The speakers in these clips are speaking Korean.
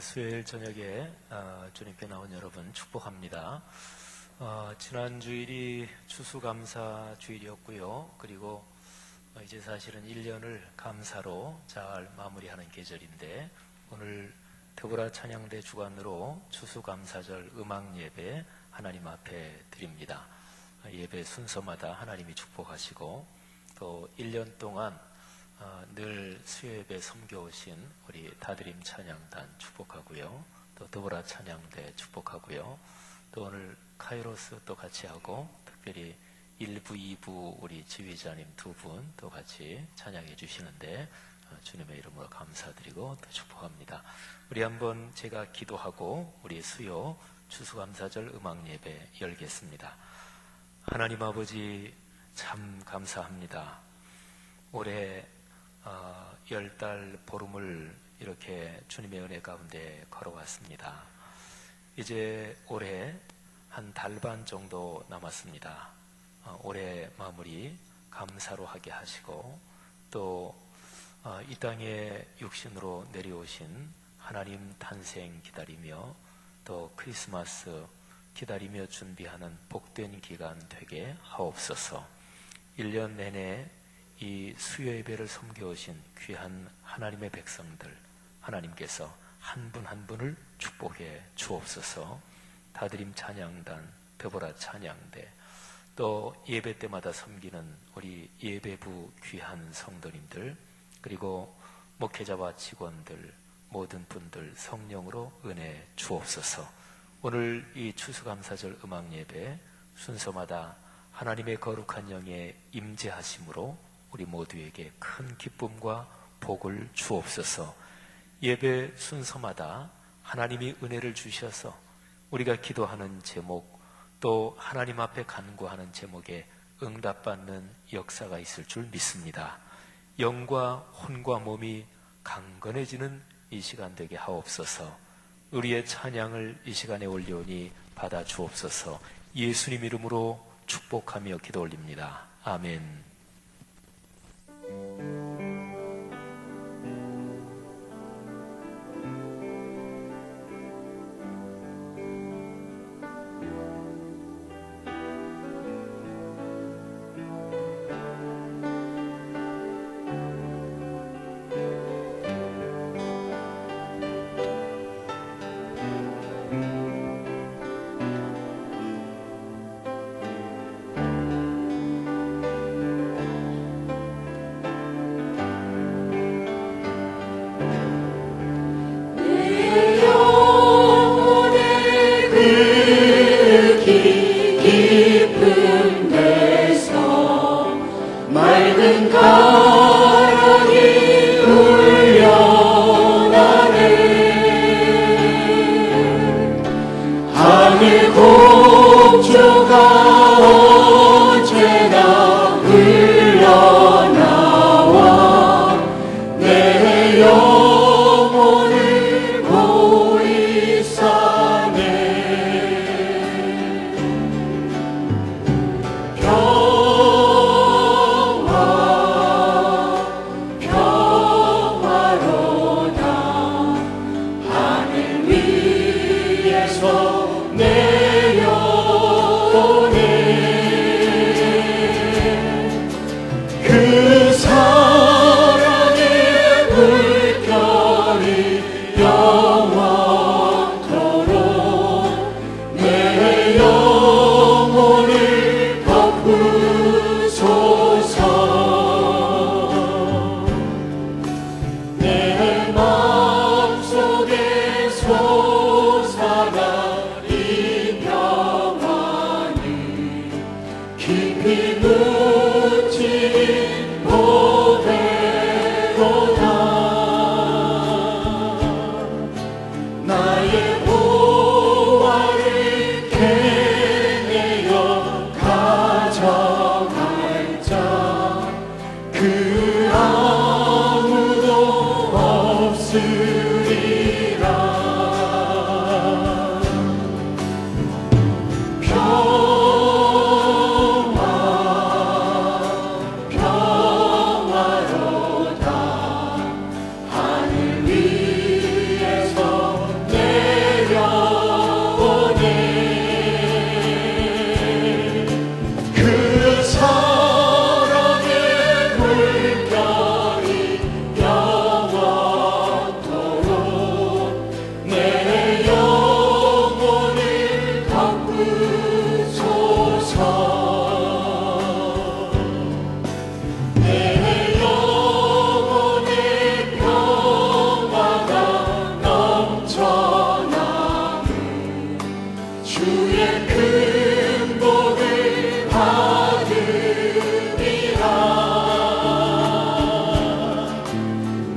수요일 저녁에 주님께 나온 여러분 축복합니다. 지난 주일이 추수감사 주일이었고요. 그리고 이제 사실은 1년을 감사로 잘 마무리하는 계절인데, 오늘 더불어 찬양대 주관으로 추수감사절 음악 예배 하나님 앞에 드립니다. 예배 순서마다 하나님이 축복하시고, 또 1년 동안 늘 수요예배 섬겨오신 우리 다드림 찬양단 축복하고요. 또 더불어 찬양대 축복하고요. 또 오늘 카이로스 또 같이 하고, 특별히 1부, 2부 우리 지휘자님 두 분 또 같이 찬양해 주시는데 주님의 이름으로 감사드리고 또 축복합니다. 우리 한번 제가 기도하고 우리 수요 추수감사절 음악 예배 열겠습니다. 하나님 아버지, 참 감사합니다. 올해 10달 보름을 이렇게 주님의 은혜 가운데 걸어왔습니다. 이제 올해 한 달 반 정도 남았습니다. 올해 마무리 감사로 하게 하시고, 또 이 땅에 육신으로 내려오신 하나님 탄생 기다리며, 또 크리스마스 기다리며 준비하는 복된 기간 되게 하옵소서. 1년 내내 이 수요 예배를 섬겨오신 귀한 하나님의 백성들, 하나님께서 한 분 한 분을 축복해 주옵소서. 다드림 찬양단, 더불어 찬양대, 또 예배 때마다 섬기는 우리 예배부 귀한 성도님들, 그리고 목회자와 직원들, 모든 분들 성령으로 은혜 주옵소서. 오늘 이 추수감사절 음악 예배 순서마다 하나님의 거룩한 영의 임재하심으로 우리 모두에게 큰 기쁨과 복을 주옵소서. 예배 순서마다 하나님이 은혜를 주셔서 우리가 기도하는 제목, 또 하나님 앞에 간구하는 제목에 응답받는 역사가 있을 줄 믿습니다. 영과 혼과 몸이 강건해지는 이 시간 되게 하옵소서. 우리의 찬양을 이 시간에 올려오니 받아 주옵소서. 예수님 이름으로 축복하며 기도 올립니다. 아멘.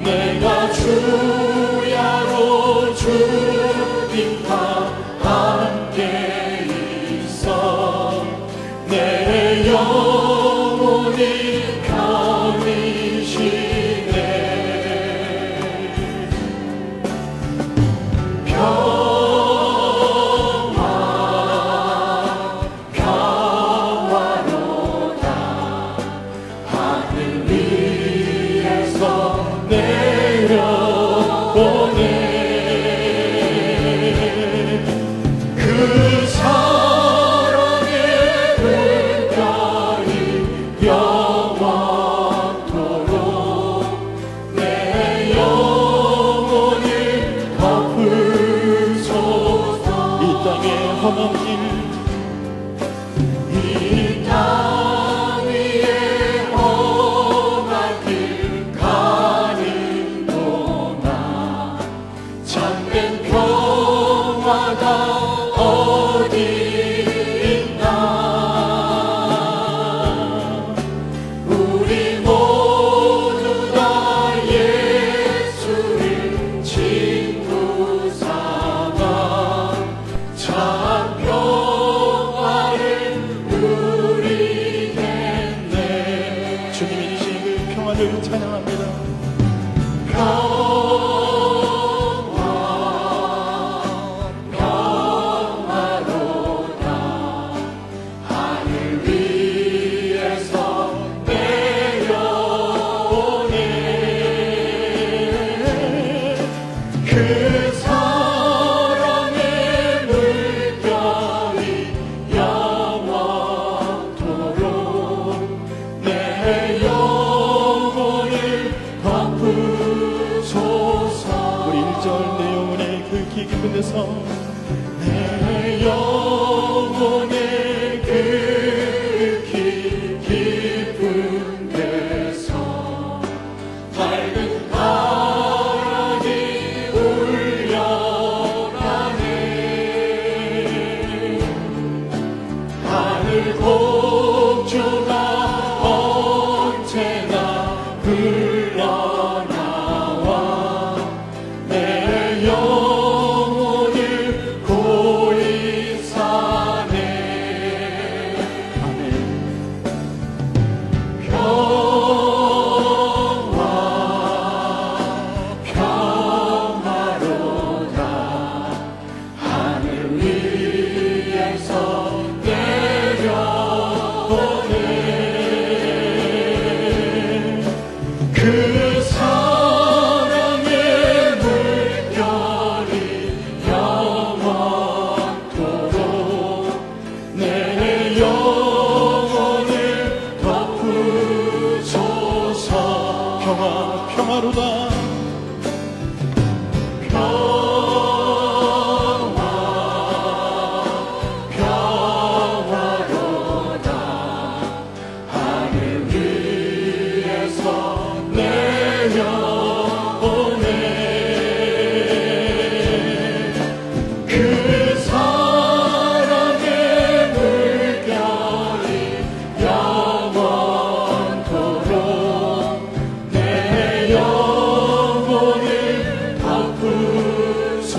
내가 주야로 주님과 함께 있어 내 영혼이 편이시네. 평화로다. 하늘 위에서 내려오네. 그 사랑의 물결이 영원토록 내 영혼을 덮으소서. 이 땅의 험한 길, 이 땅 위에 험한 길 가는 동안 참된 평화가 어디 있나. 우리 모두 다 예수를 친구 삼아 참 평화를 누리겠네. 주님이 주신 그 평화를 찬양합니다. 평화로다. 하늘 위에서 내려오네. 그 사랑의 물결이 영원토록 내 영혼을 덮으소서. 우리 1절 내 영혼의 그 깊은 데서 내 영혼의 그 깊은 데서 밝은 바람이 울려가네. 하늘 곡조가 언제나 흘러나와 내 영혼을 고이 사네. 아멘. 평화로다. 하늘 위에서 내려오네. 그 사랑의 물결이 영원토록 내 영혼을 덮으소서. 평화로다. 평화로다. 하늘 위에서 내려오네. 그 사랑의 물결이 영원토록 내 영혼을 덮으소서.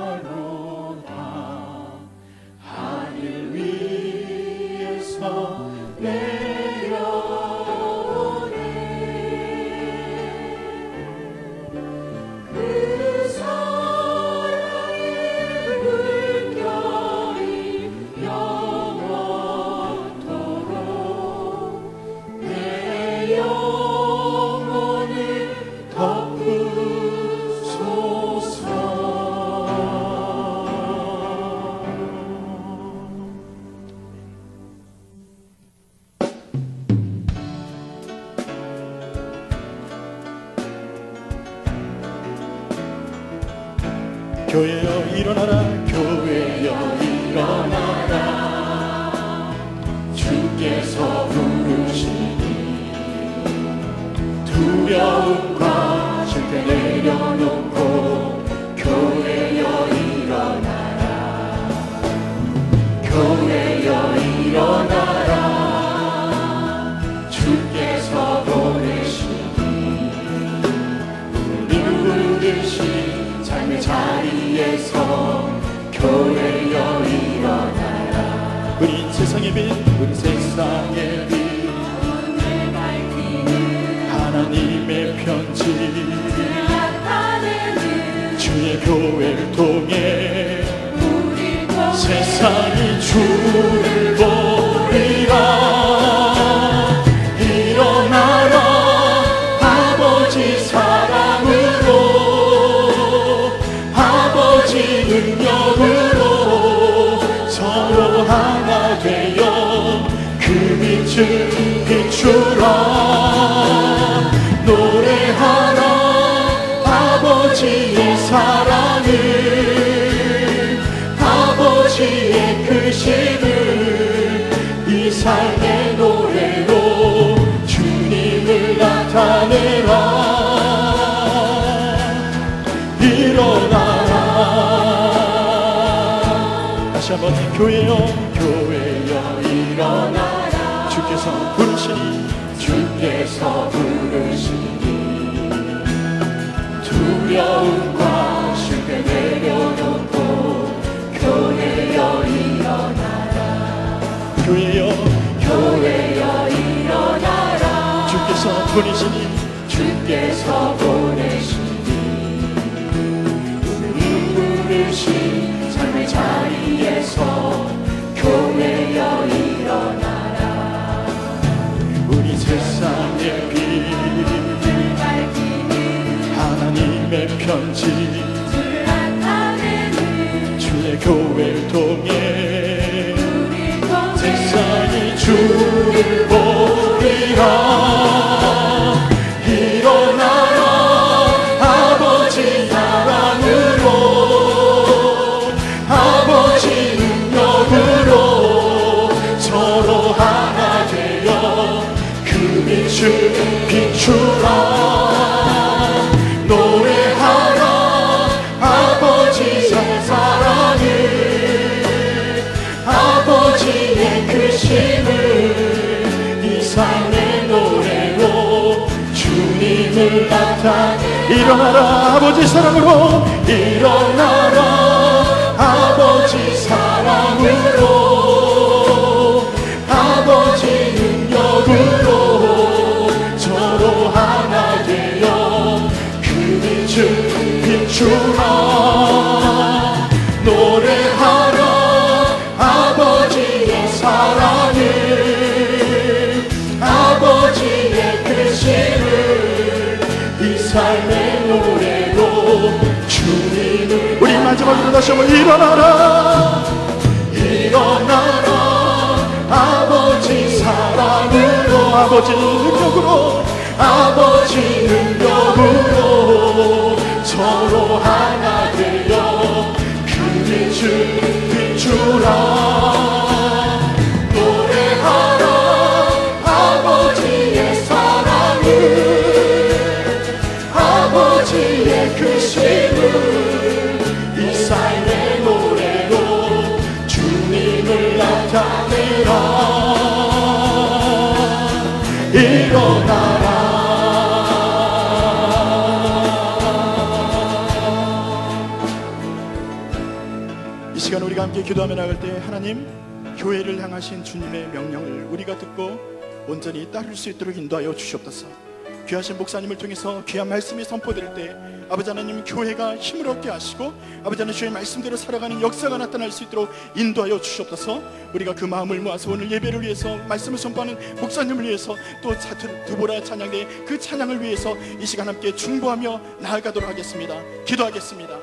평화로다. 하늘 위에서 내려오네. 그 사랑의 물결이 영원토록 내 영혼을 덮으소서. 교회여 일어나라. 교회여 일어나라. 주께서 부르시니 두려움과 실패 내려놓고 교회여 일어나라. 주께서 교회여 일어나라. 우리 세상의 빛, 우리 세상의 빛, 하나님의 편지, 주의 교회를 통해 세상이 주를 보리라. 일어나라 아버지 사랑으로, 아버지 능력으로 서로 하나 되어 그 빛을 비추라. 노래하라 아버지의 사랑을, 아버지의 크심을 이 삶의 노래로 주님을 나타내라. 일어나라. 다시 한번 교회여 교회여 일어나라. 주께서 부르시니, 주께서 부르시니 두려움과 실패 내려놓고 교회여 일어나라. 교회여 교회여 일어나라. 주께서 보내시니, 주께서 보내시니 부르신 삶의 자리에서 교회여 일어나라. 우리 세상의 빛, 하나님의 편지, 주의 교회를 통해 세상이 주를 보리라. 일어나라 아버지 사랑으로, 아버지 능력으로 서로 하나 되어 그 빛을 비추라. 노래하라 아버지의 사랑을, 아버지의 크심을 이 삶의 노래로 주님을 나타내. 일어나라 아버지 사랑으로, 일어나라 아버지 사랑으로, 아버지 능력으로 서로 하나 되어 비추라. 노래하라 아버지의 사랑을, 아버지의 크심을 이 삶의 노래로 주님을. 우리 마지막으로 다시 한번 일어나라. 일어나라 아버지 사랑으로, 아버지 능력으로, 아버지 능력으로 서로 하나 되어 그 빛을 비추라. 노래하라 아버지의 사랑을, 아버지의 크심을 이 삶의 노래로 주님을 나타내라. 일어나라. 이 시간 우리가 함께 기도하며 나갈 때 하나님, 교회를 향하신 주님의 명령을 우리가 듣고 온전히 따를 수 있도록 인도하여 주시옵소서. 귀하신 목사님을 통해서 귀한 말씀이 선포될 때 아버지 하나님, 교회가 힘을 얻게 하시고 아버지 하나님 주의 말씀대로 살아가는 역사가 나타날 수 있도록 인도하여 주시옵소서. 우리가 그 마음을 모아서 오늘 예배를 위해서, 말씀을 선포하는 목사님을 위해서, 또 드보라 찬양대 그 찬양을 위해서 이 시간 함께 중보하며 나아가도록 하겠습니다. 기도하겠습니다.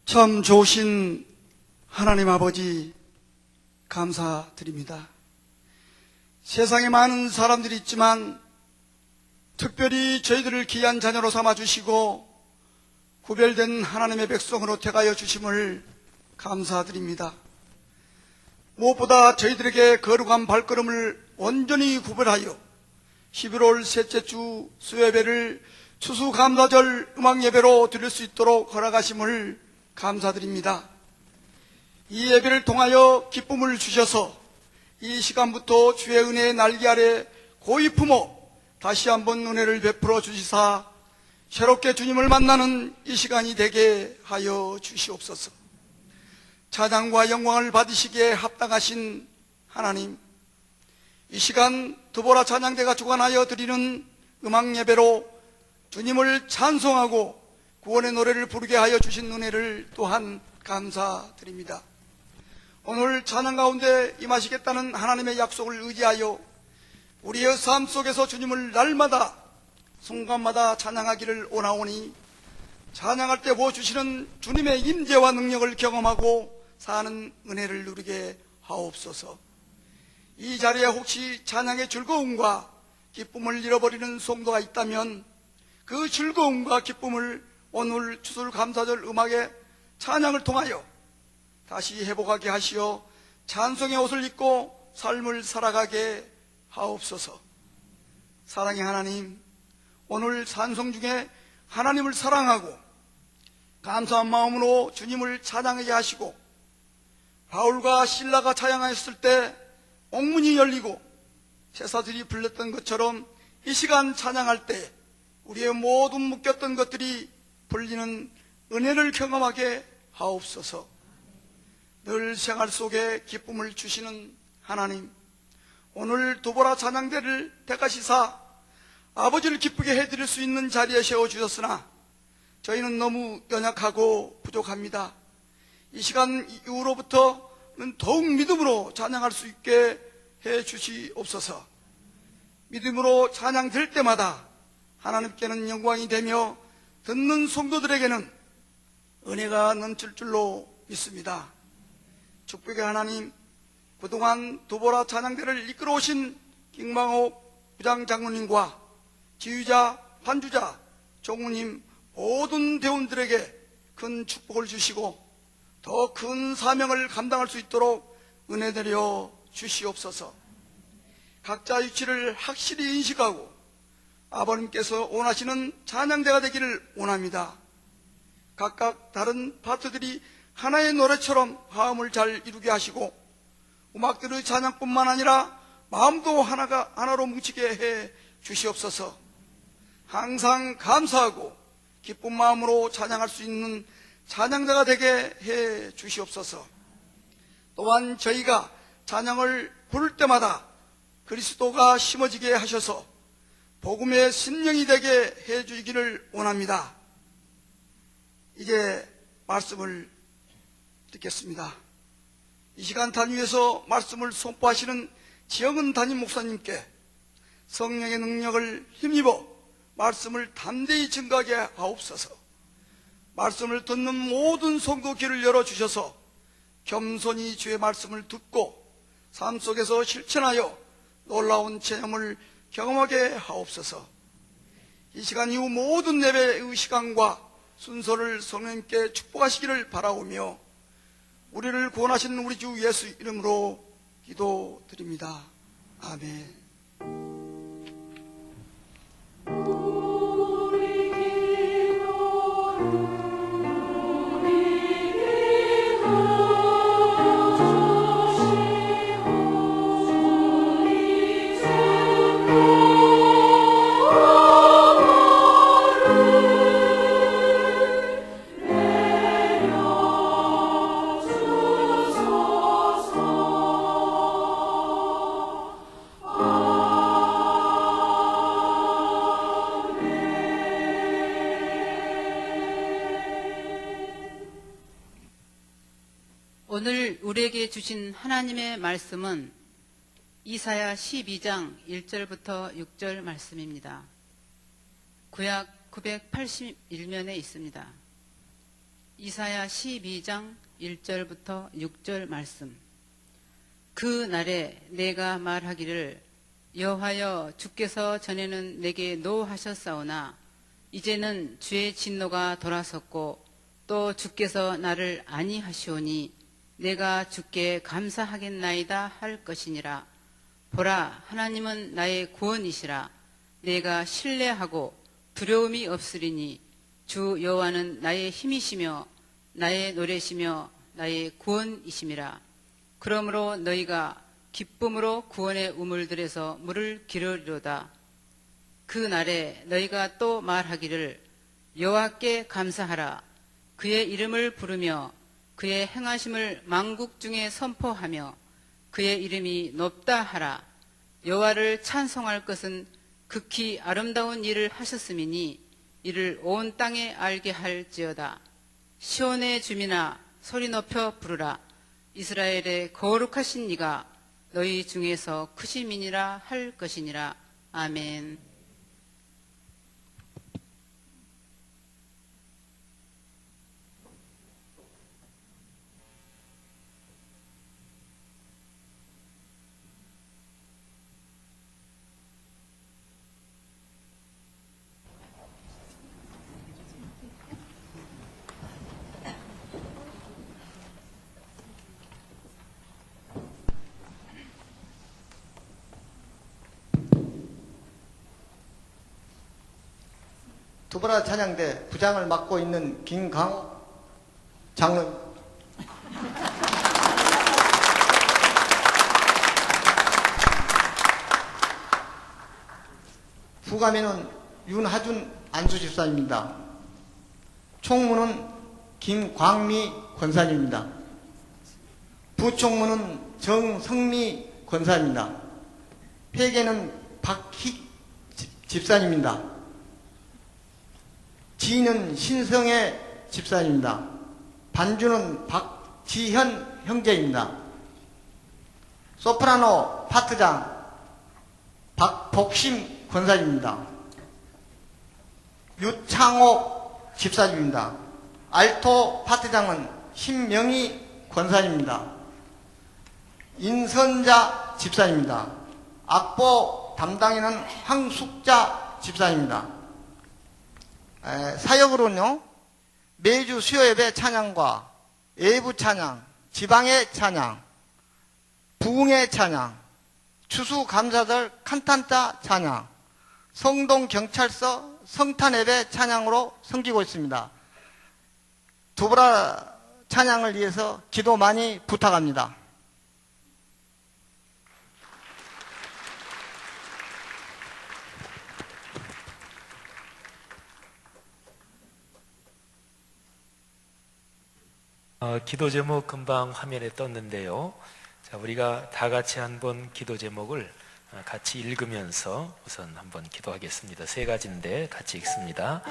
참 좋으신 하나님 아버지 감사드립니다. 세상에 많은 사람들이 있지만 특별히 저희들을 귀한 자녀로 삼아주시고 구별된 하나님의 백성으로 택하여 주심을 감사드립니다. 무엇보다 저희들에게 거룩한 발걸음을 온전히 구별하여 11월 셋째 주 수예배를 추수감사절 음악예배로 드릴 수 있도록 허락하심을 감사드립니다. 이 예배를 통하여 기쁨을 주셔서 이 시간부터 주의 은혜의 날개 아래 고이 품어 다시 한번 은혜를 베풀어 주시사 새롭게 주님을 만나는 이 시간이 되게 하여 주시옵소서. 찬양과 영광을 받으시기에 합당하신 하나님, 이 시간 드보라 찬양대가 주관하여 드리는 음악 예배로 주님을 찬송하고 구원의 노래를 부르게 하여 주신 은혜를 또한 감사드립니다. 오늘 찬양 가운데 임하시겠다는 하나님의 약속을 의지하여 우리의 삶 속에서 주님을 날마다 순간마다 찬양하기를 원하오니 찬양할 때 보여주시는 주님의 임재와 능력을 경험하고 사는 은혜를 누리게 하옵소서. 이 자리에 혹시 찬양의 즐거움과 기쁨을 잃어버리는 성도가 있다면 그 즐거움과 기쁨을 오늘 추수감사절 음악의 찬양을 통하여 다시 회복하게 하시어 찬송의 옷을 입고 삶을 살아가게 하옵소서. 사랑의 하나님, 오늘 찬송 중에 하나님을 사랑하고 감사한 마음으로 주님을 찬양하게 하시고 바울과 실라가 찬양하였을 때 옥문이 열리고 제사들이 불렸던 것처럼 이 시간 찬양할 때 우리의 모든 묶였던 것들이 풀리는 은혜를 경험하게 하옵소서. 늘 생활 속에 기쁨을 주시는 하나님, 오늘 두보라 찬양대를 택하시사 아버지를 기쁘게 해드릴 수 있는 자리에 세워주셨으나 저희는 너무 연약하고 부족합니다. 이 시간 이후로부터는 더욱 믿음으로 찬양할 수 있게 해주시옵소서. 믿음으로 찬양될 때마다 하나님께는 영광이 되며 듣는 성도들에게는 은혜가 넘칠 줄로 믿습니다. 축복의 하나님, 그동안 두보라 찬양대를 이끌어 오신 김광옥 부장장로님과 지휘자, 반주자, 종우님 모든 대원들에게 큰 축복을 주시고 더 큰 사명을 감당할 수 있도록 은혜 내려 주시옵소서. 각자 위치를 확실히 인식하고 아버님께서 원하시는 찬양대가 되기를 원합니다. 각각 다른 파트들이 하나의 노래처럼 화음을 잘 이루게 하시고 음악들의 찬양뿐만 아니라 마음도 하나로 뭉치게 해 주시옵소서. 항상 감사하고 기쁜 마음으로 찬양할 수 있는 찬양자가 되게 해 주시옵소서. 또한 저희가 찬양을 부를 때마다 그리스도가 심어지게 하셔서 복음의 심령이 되게 해 주시기를 원합니다. 이제 말씀을 듣겠습니다. 이 시간 단위에서 말씀을 선포하시는 지영은 담임 목사님께 성령의 능력을 힘입어 말씀을 담대히 증거하게 하옵소서. 말씀을 듣는 모든 성도 귀를 열어주셔서 겸손히 주의 말씀을 듣고 삶 속에서 실천하여 놀라운 체험을 경험하게 하옵소서. 이 시간 이후 모든 예배의 시간과 순서를 성령님께 축복하시기를 바라오며 우리를 구원하신 우리 주 예수 이름으로 기도드립니다. 아멘. 오늘 우리에게 주신 하나님의 말씀은 이사야 12장 1절부터 6절 말씀입니다. 구약 981면에 있습니다. 이사야 12장 1절부터 6절 말씀. 그 날에 내가 말하기를 여호와여 주께서 전에는 내게 노하셨사오나 이제는 주의 진노가 돌아섰고 또 주께서 나를 아니하시오니 내가 주께 감사하겠나이다 할 것이니라. 보라 하나님은 나의 구원이시라. 내가 신뢰하고 두려움이 없으리니 주 여호와는 나의 힘이시며 나의 노래시며 나의 구원이심이라. 그러므로 너희가 기쁨으로 구원의 우물들에서 물을 기르리로다. 그 날에 너희가 또 말하기를 여호와께 감사하라. 그의 이름을 부르며 그의 행하심을 만국 중에 선포하며 그의 이름이 높다 하라. 여호와를 찬송할 것은 극히 아름다운 일을 하셨음이니 이를 온 땅에 알게 할지어다. 시온의 주민아 소리 높여 부르라. 이스라엘의 거룩하신 이가 너희 중에서 크심이니라 할 것이니라. 아멘. 두보라 찬양대 부장을 맡고 있는 김강 장로. 부가면은 윤하준 안수집사입니다. 총무는 김광미 권사님입니다. 부총무는 정성미 권사입니다. 회계는 박희 집사님입니다. 지는 신성의 집사입니다. 반주는 박지현 형제입니다. 소프라노 파트장 박복심 권사님입니다. 유창옥 집사님입니다. 알토 파트장은 신명희 권사님입니다. 인선자 집사님입니다. 악보 담당에는 황숙자 집사님입니다. 사역으로는요, 매주 수요예배 찬양과 외부 찬양, 지방의 찬양, 부흥의 찬양, 추수감사절 칸탄타 찬양, 성동경찰서 성탄예배 찬양으로 섬기고 있습니다. 두보라 찬양을 위해서 기도 많이 부탁합니다. 기도 제목 금방 화면에 떴는데요. 자, 우리가 다 같이 한번 기도 제목을 같이 읽으면서 우선 한번 기도하겠습니다. 세 가지인데 같이 읽습니다.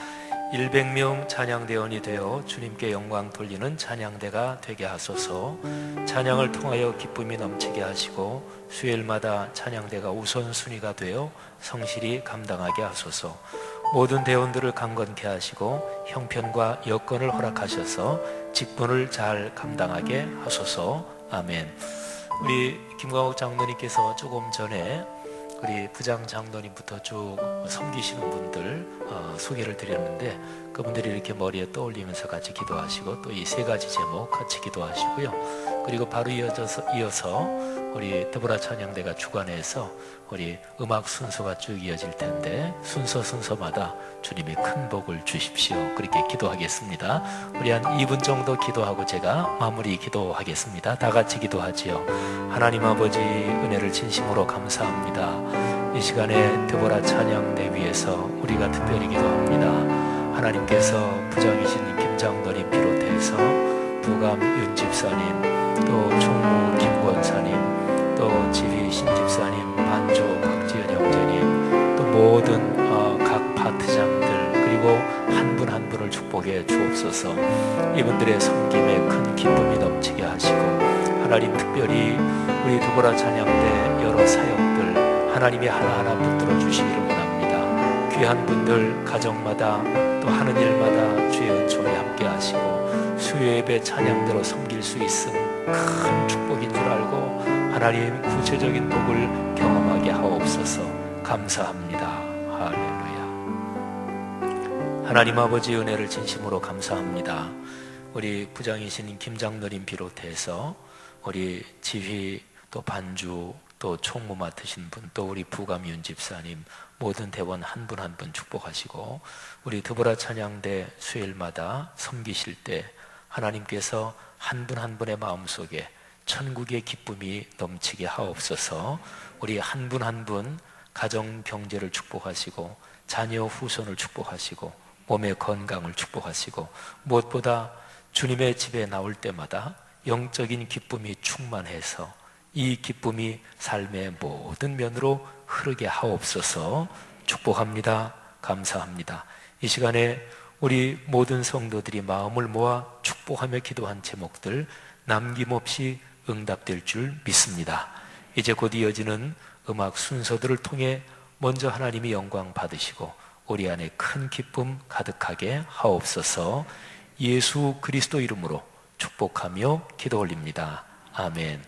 100명 찬양대원이 되어 주님께 영광 돌리는 찬양대가 되게 하소서. 찬양을 통하여 기쁨이 넘치게 하시고 수요일마다 찬양대가 우선순위가 되어 성실히 감당하게 하소서. 모든 대원들을 강건케 하시고 형편과 여건을 허락하셔서 직분을 잘 감당하게 하소서. 아멘. 우리 김광욱 장로님께서 조금 전에 우리 부장 장로님부터 쭉 섬기시는 분들 소개를 드렸는데, 그분들이 이렇게 머리에 떠올리면서 같이 기도하시고 또 이 세 가지 제목 같이 기도하시고요. 그리고 바로 이어서 우리 두보라 찬양대가 주관해서 우리 음악 순서가 쭉 이어질 텐데 순서마다 주님이 큰 복을 주십시오. 그렇게 기도하겠습니다. 우리 한 2분 정도 기도하고 제가 마무리 기도하겠습니다. 다 같이 기도하지요. 하나님 아버지, 은혜를 진심으로 감사합니다. 이 시간에 두보라 찬양대 위해서 우리가 특별히 기도합니다. 하나님께서 부장이신 김장로님 비롯해서 부감 윤집사님, 또 총무 김권사님, 또 지휘 신집사님, 반조 박지현 형제님, 또 모든 각 파트장들, 그리고 한 분 한 분을 축복해 주옵소서. 이분들의 섬김에 큰 기쁨이 넘치게 하시고, 하나님 특별히 우리 두보라 찬양대 여러 사역들 하나님이 하나하나 붙들어 주시기를 원합니다. 귀한 분들 가정마다 또 하는 일마다 주의 은총이 함께 하시고 수요예배 찬양대로 섬길 수 있음 큰 축복인 줄 알고 하나님 구체적인 복을 경험하게 하옵소서. 감사합니다. 할렐루야. 하나님 아버지 은혜를 진심으로 감사합니다. 우리 부장이신 김장로님 비롯해서 우리 지휘 또 반주 또 총무 맡으신 분 또 우리 부감윤 집사님 모든 대원 한 분 한 분 축복하시고 우리 드보라 찬양대 수요일마다 섬기실 때 하나님께서 한 분 한 분의 마음속에 천국의 기쁨이 넘치게 하옵소서. 우리 한 분 한 분 가정 경제를 축복하시고 자녀 후손을 축복하시고 몸의 건강을 축복하시고 무엇보다 주님의 집에 나올 때마다 영적인 기쁨이 충만해서 이 기쁨이 삶의 모든 면으로 흐르게 하옵소서. 축복합니다. 감사합니다. 이 시간에 우리 모든 성도들이 마음을 모아 축복하며 기도한 제목들 남김없이 응답될 줄 믿습니다. 이제 곧 이어지는 음악 순서들을 통해 먼저 하나님이 영광 받으시고 우리 안에 큰 기쁨 가득하게 하옵소서. 예수 그리스도 이름으로 축복하며 기도 올립니다. 아멘.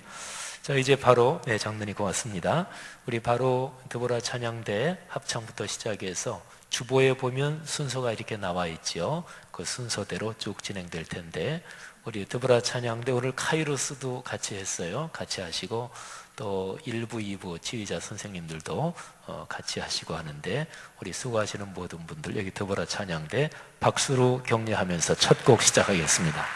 자, 이제 바로 장로님 고맙습니다. 우리 바로 드보라 찬양대 합창부터 시작해서 주보에 보면 순서가 이렇게 나와 있죠. 그 순서대로 쭉 진행될 텐데 우리 드보라 찬양대 오늘 카이로스도 같이 했어요. 같이 하시고 또 1부, 2부 지휘자 선생님들도 같이 하시고 하는데 우리 수고하시는 모든 분들 여기 드보라 찬양대 박수로 격려하면서 첫 곡 시작하겠습니다.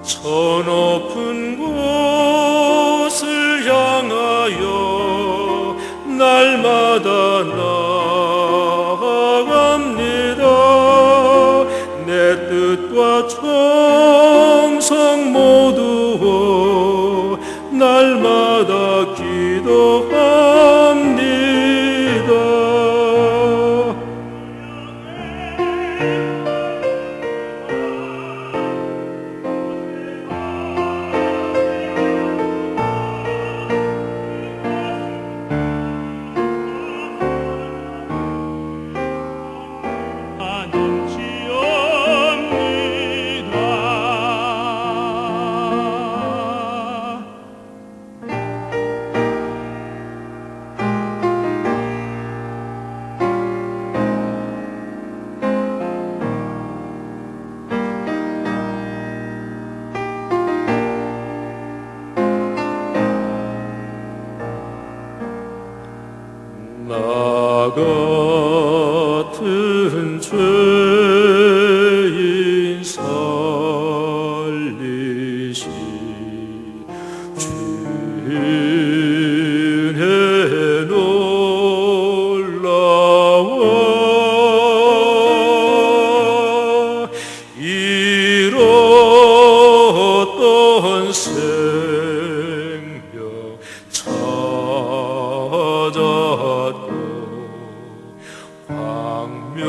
저 높은 곳을 향하여 날마다 나아갑니다. 내 뜻과 정성 모두 날마다 기도합니다. 나 같은 죄인 살리시 주의 놀라워 잃었던 생명 찾았고 광명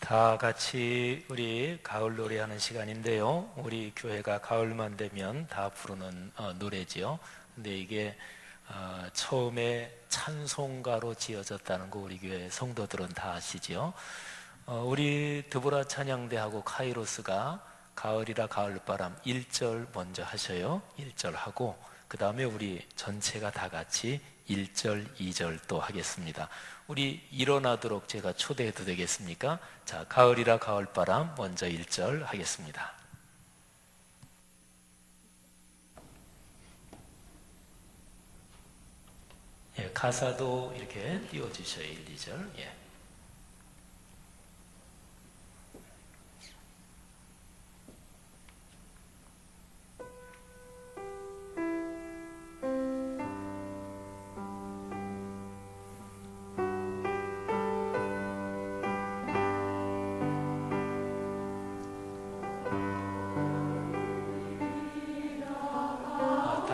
다 같이 우리 가을 노래하는 시간인데요. 우리 교회가 가을만 되면 다 부르는 노래지요. 근데 이게 처음에 찬송가로 지어졌다는 거 우리 교회 성도들은 다 아시죠? 우리 드보라 찬양대하고 카이로스가 가을이라 가을바람 1절 먼저 하셔요. 1절 하고 그 다음에 우리 전체가 다 같이 1절, 2절 또 하겠습니다. 우리 일어나도록 제가 초대해도 되겠습니까? 자, 가을이라 가을바람 먼저 1절 하겠습니다. 예, 가사도 이렇게 띄워주셔요. 1, 2절. 예.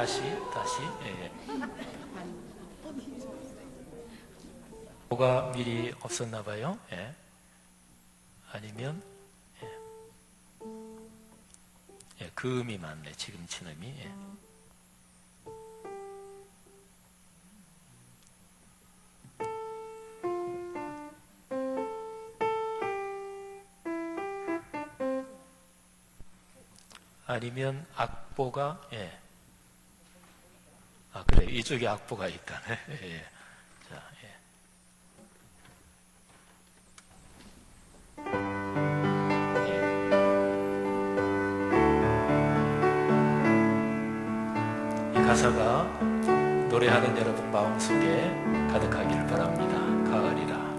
다시. 예. 뭐가 미리 없었나 봐요. 예. 아니면 예, 그 음이 맞네. 지금 친 음이. 예. 아니면 악보가 그래, 이쪽에 악보가 있다네. 예. 자, 예. 이 가사가 노래하는 여러분 마음속에 가득하기를 바랍니다. 가을이라.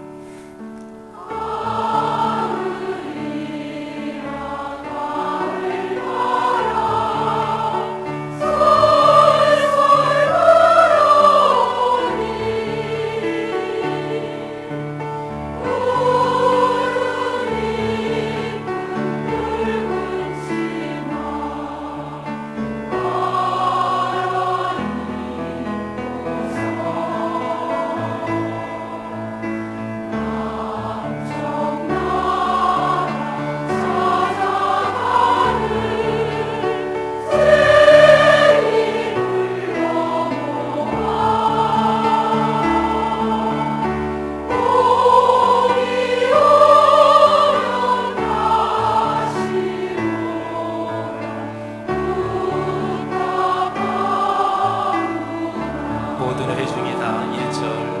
모든 회중이 다 1절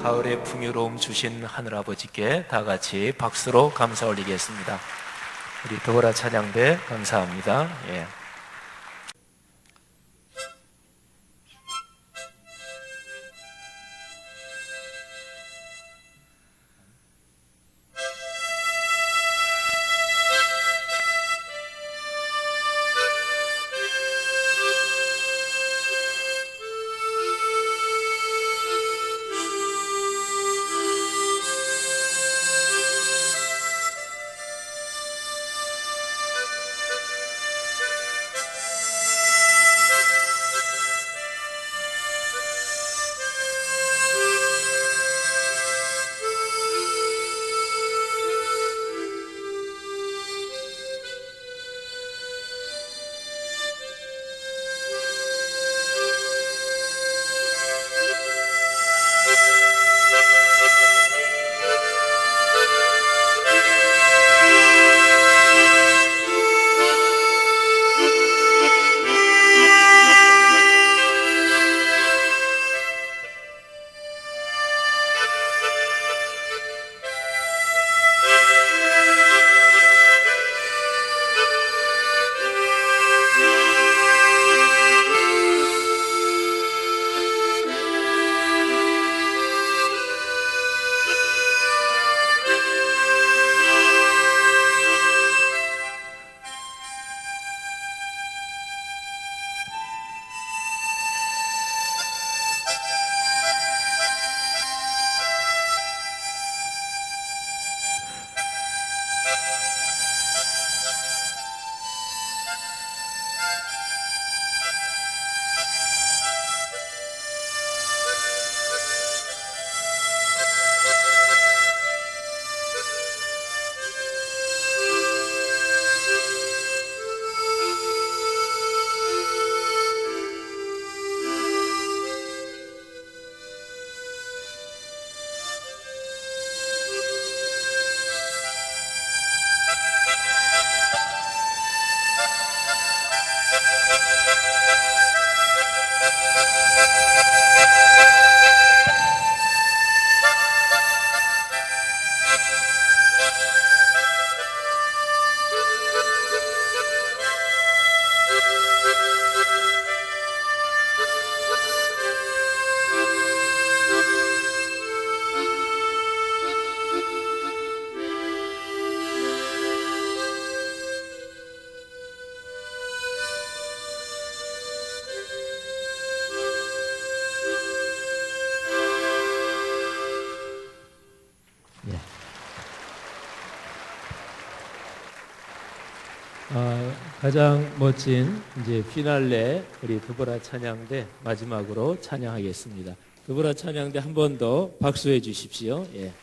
가을의 풍요로움 주신 하늘아버지께 다 같이 박수로 감사 올리겠습니다. 우리 더보라 찬양대 감사합니다. 예. 가장 멋진 이제 피날레 우리 더보라 찬양대 마지막으로 찬양하겠습니다. 더보라 찬양대 한 번 더 박수해 주십시오. 예.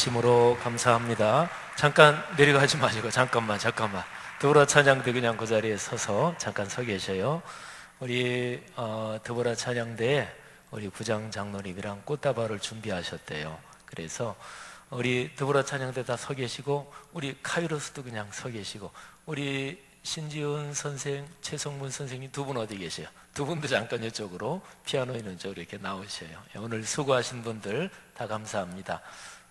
진심으로 감사합니다. 잠깐 내려가지 마시고 잠깐만. 드보라 찬양대 그냥 그 자리에 서서 잠깐 서 계셔요. 우리 드보라 찬양대에 우리 부장 장로님이랑 꽃다발을 준비하셨대요. 그래서 우리 드보라 찬양대 다 서 계시고, 우리 카이로스도 그냥 서 계시고, 우리 신지훈 선생, 최성문 선생님 두 분 어디 계세요? 두 분도 잠깐 이쪽으로, 피아노 있는 쪽으로 이렇게 나오셔요. 오늘 수고하신 분들 다 감사합니다.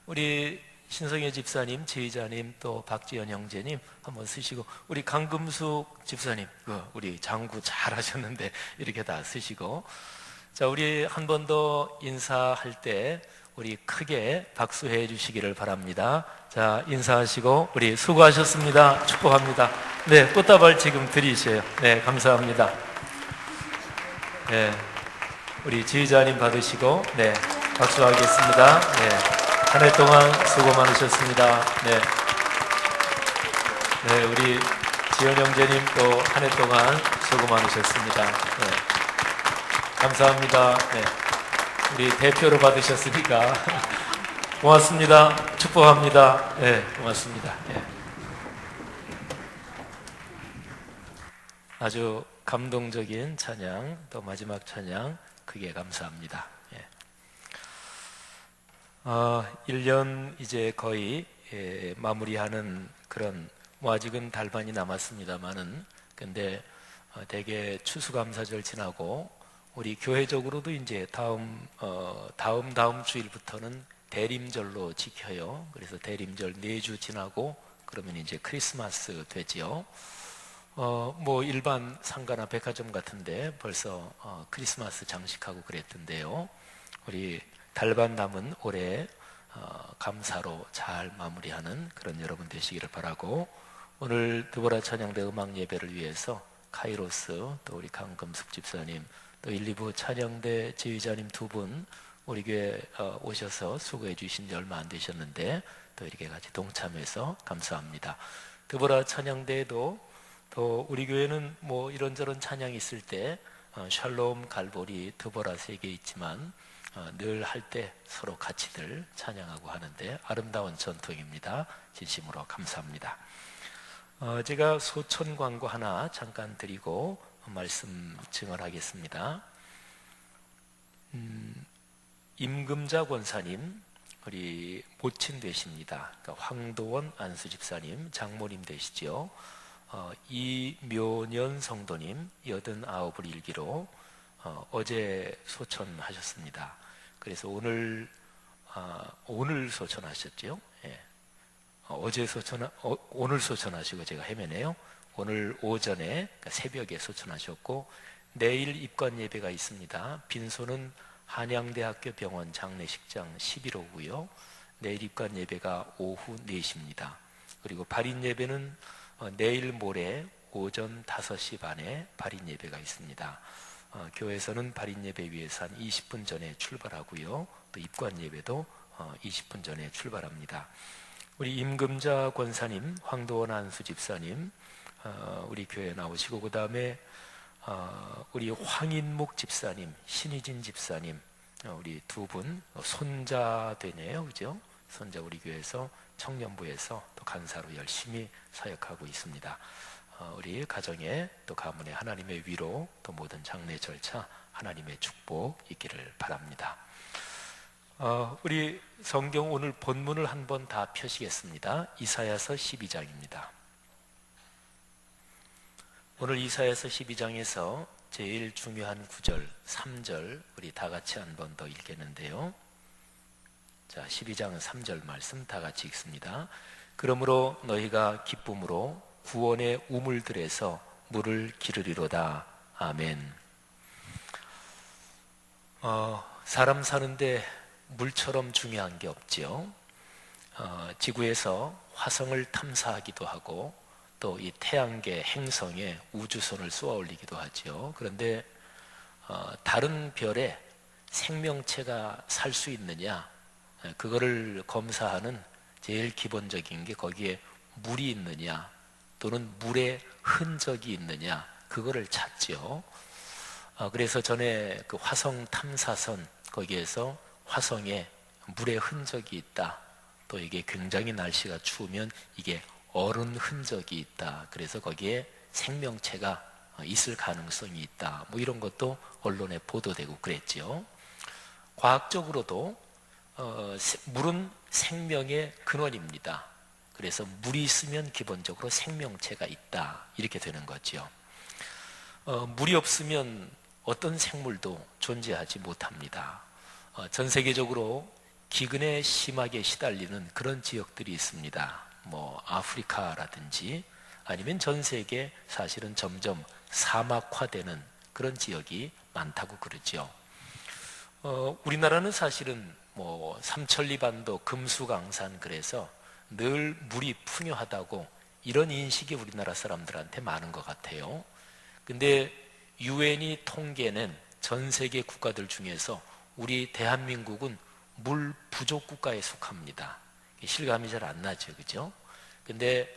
우리 신성혜 집사님, 지휘자님, 또 박지연 형제님 한번 쓰시고, 우리 강금숙 집사님, 우리 장구 잘 하셨는데 이렇게 다 쓰시고, 자, 우리 한 번 더 인사할 때 우리 크게 박수해 주시기를 바랍니다. 자, 인사하시고, 우리 수고하셨습니다. 축복합니다. 네, 꽃다발 지금 드리세요. 네, 감사합니다. 네, 우리 지휘자님 받으시고, 네, 박수하겠습니다. 네, 한 해 동안 수고 많으셨습니다. 네, 네, 우리 지연 형제님 또 한 해 동안 수고 많으셨습니다. 네, 감사합니다. 네, 우리 대표로 받으셨으니까 고맙습니다. 축복합니다. 네, 고맙습니다. 네. 아주 감동적인 찬양, 또 마지막 찬양 크게 감사합니다. 예. 1년 이제 거의 마무리하는 그런, 아직은 달반이 남았습니다만은, 근데 대개 추수감사절 지나고 우리 교회적으로도 이제 다음 주일부터는 대림절로 지켜요. 그래서 대림절 4주 지나고 그러면 이제 크리스마스 되지요. 뭐 일반 상가나 백화점 같은데 벌써 크리스마스 장식하고 그랬던데요. 우리 달반 남은 올해 감사로 잘 마무리하는 그런 여러분 되시기를 바라고, 오늘 드보라 찬양대 음악 예배를 위해서 카이로스, 또 우리 강금숙 집사님, 또 1, 2부 찬양대 지휘자님 두 분 우리 교회 오셔서 수고해 주신 지 얼마 안 되셨는데 또 이렇게 같이 동참해서 감사합니다. 드보라 찬양대에도 또 우리 교회는 뭐 이런저런 찬양이 있을 때 샬롬, 갈보리, 드보라 3개 있지만 늘 할 때 서로 같이들 찬양하고 하는데 아름다운 전통입니다. 진심으로 감사합니다. 제가 소천 광고 하나 잠깐 드리고 말씀 증언하겠습니다. 임금자 권사님, 우리 모친 되십니다. 그러니까 황도원 안수집사님 장모님 되시죠. 이묘년 성도님 89을 일기로 어제 소천하셨습니다. 그래서 오늘 소천하셨죠. 예. 어제 오늘 소천하시고 제가 헤매네요. 오늘 오전에, 그러니까 새벽에 소천하셨고, 내일 입관 예배가 있습니다. 빈소는 한양대학교 병원 장례식장 11호고요. 내일 입관 예배가 오후 4시입니다. 그리고 발인 예배는 내일 모레 오전 5시 반에 발인 예배가 있습니다. 교회에서는 발인 예배 위해서 한 20분 전에 출발하고요. 또 입관 예배도 20분 전에 출발합니다. 우리 임금자 권사님, 황도원 안수 집사님 우리 교회에 나오시고, 그 다음에 우리 황인목 집사님, 신희진 집사님 우리 두 분 손자 되네요, 그죠? 손자 우리 교회에서 청년부에서 또 간사로 열심히 사역하고 있습니다. 우리 가정에 또 가문에 하나님의 위로, 또 모든 장례 절차 하나님의 축복 있기를 바랍니다. 우리 성경 오늘 본문을 한번 다 펴시겠습니다. 이사야서 12장입니다. 오늘 이사야서 12장에서 제일 중요한 구절 3절 우리 다 같이 한번 더 읽겠는데요. 자, 12장 3절 말씀 다 같이 읽습니다. 그러므로 너희가 기쁨으로 구원의 우물들에서 물을 기르리로다. 아멘. 사람 사는데 물처럼 중요한 게 없지요. 지구에서 화성을 탐사하기도 하고 또 이 태양계 행성에 우주선을 쏘아 올리기도 하죠. 그런데 다른 별에 생명체가 살 수 있느냐, 그거를 검사하는 제일 기본적인 게 거기에 물이 있느냐 또는 물의 흔적이 있느냐, 그거를 찾죠. 그래서 전에 그 화성 탐사선 거기에서 화성에 물의 흔적이 있다, 또 이게 굉장히 날씨가 추우면 이게 얼은 흔적이 있다. 그래서 거기에 생명체가 있을 가능성이 있다. 뭐 이런 것도 언론에 보도되고 그랬죠. 과학적으로도 물은 생명의 근원입니다. 그래서 물이 있으면 기본적으로 생명체가 있다. 이렇게 되는 거죠. 물이 없으면 어떤 생물도 존재하지 못합니다. 전 세계적으로 기근에 심하게 시달리는 그런 지역들이 있습니다. 뭐 아프리카라든지 아니면 전 세계 사실은 점점 사막화되는 그런 지역이 많다고 그러죠. 우리나라는 사실은 뭐 삼천리반도 금수강산 그래서 늘 물이 풍요하다고 이런 인식이 우리나라 사람들한테 많은 것 같아요. 근데 유엔이 통계낸 전 세계 국가들 중에서 우리 대한민국은 물 부족 국가에 속합니다. 실감이 잘 안 나죠, 그죠? 근데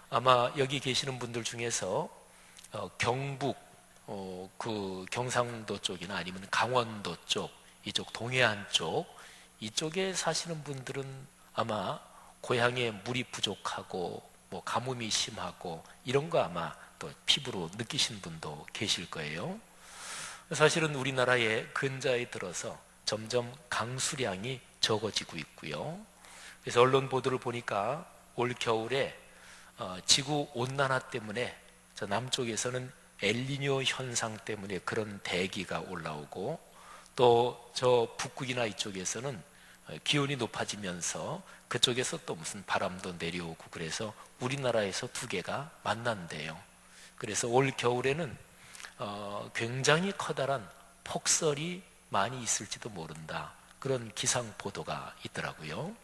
아마 여기 계시는 분들 중에서 경북, 그 경상도 쪽이나 아니면 강원도 쪽, 이쪽 동해안 쪽, 이쪽에 사시는 분들은 아마 고향에 물이 부족하고 뭐 가뭄이 심하고 이런 거 아마 또 피부로 느끼신 분도 계실 거예요. 사실은 우리나라의 근자에 들어서 점점 강수량이 적어지고 있고요. 그래서 언론 보도를 보니까 올 겨울에 지구 온난화 때문에 저 남쪽에서는 엘니뇨 현상 때문에 그런 대기가 올라오고 또 저 북극이나 이쪽에서는 기온이 높아지면서 그쪽에서 또 무슨 바람도 내려오고 그래서 우리나라에서 두 개가 만난대요. 그래서 올 겨울에는 굉장히 커다란 폭설이 많이 있을지도 모른다. 그런 기상 보도가 있더라고요.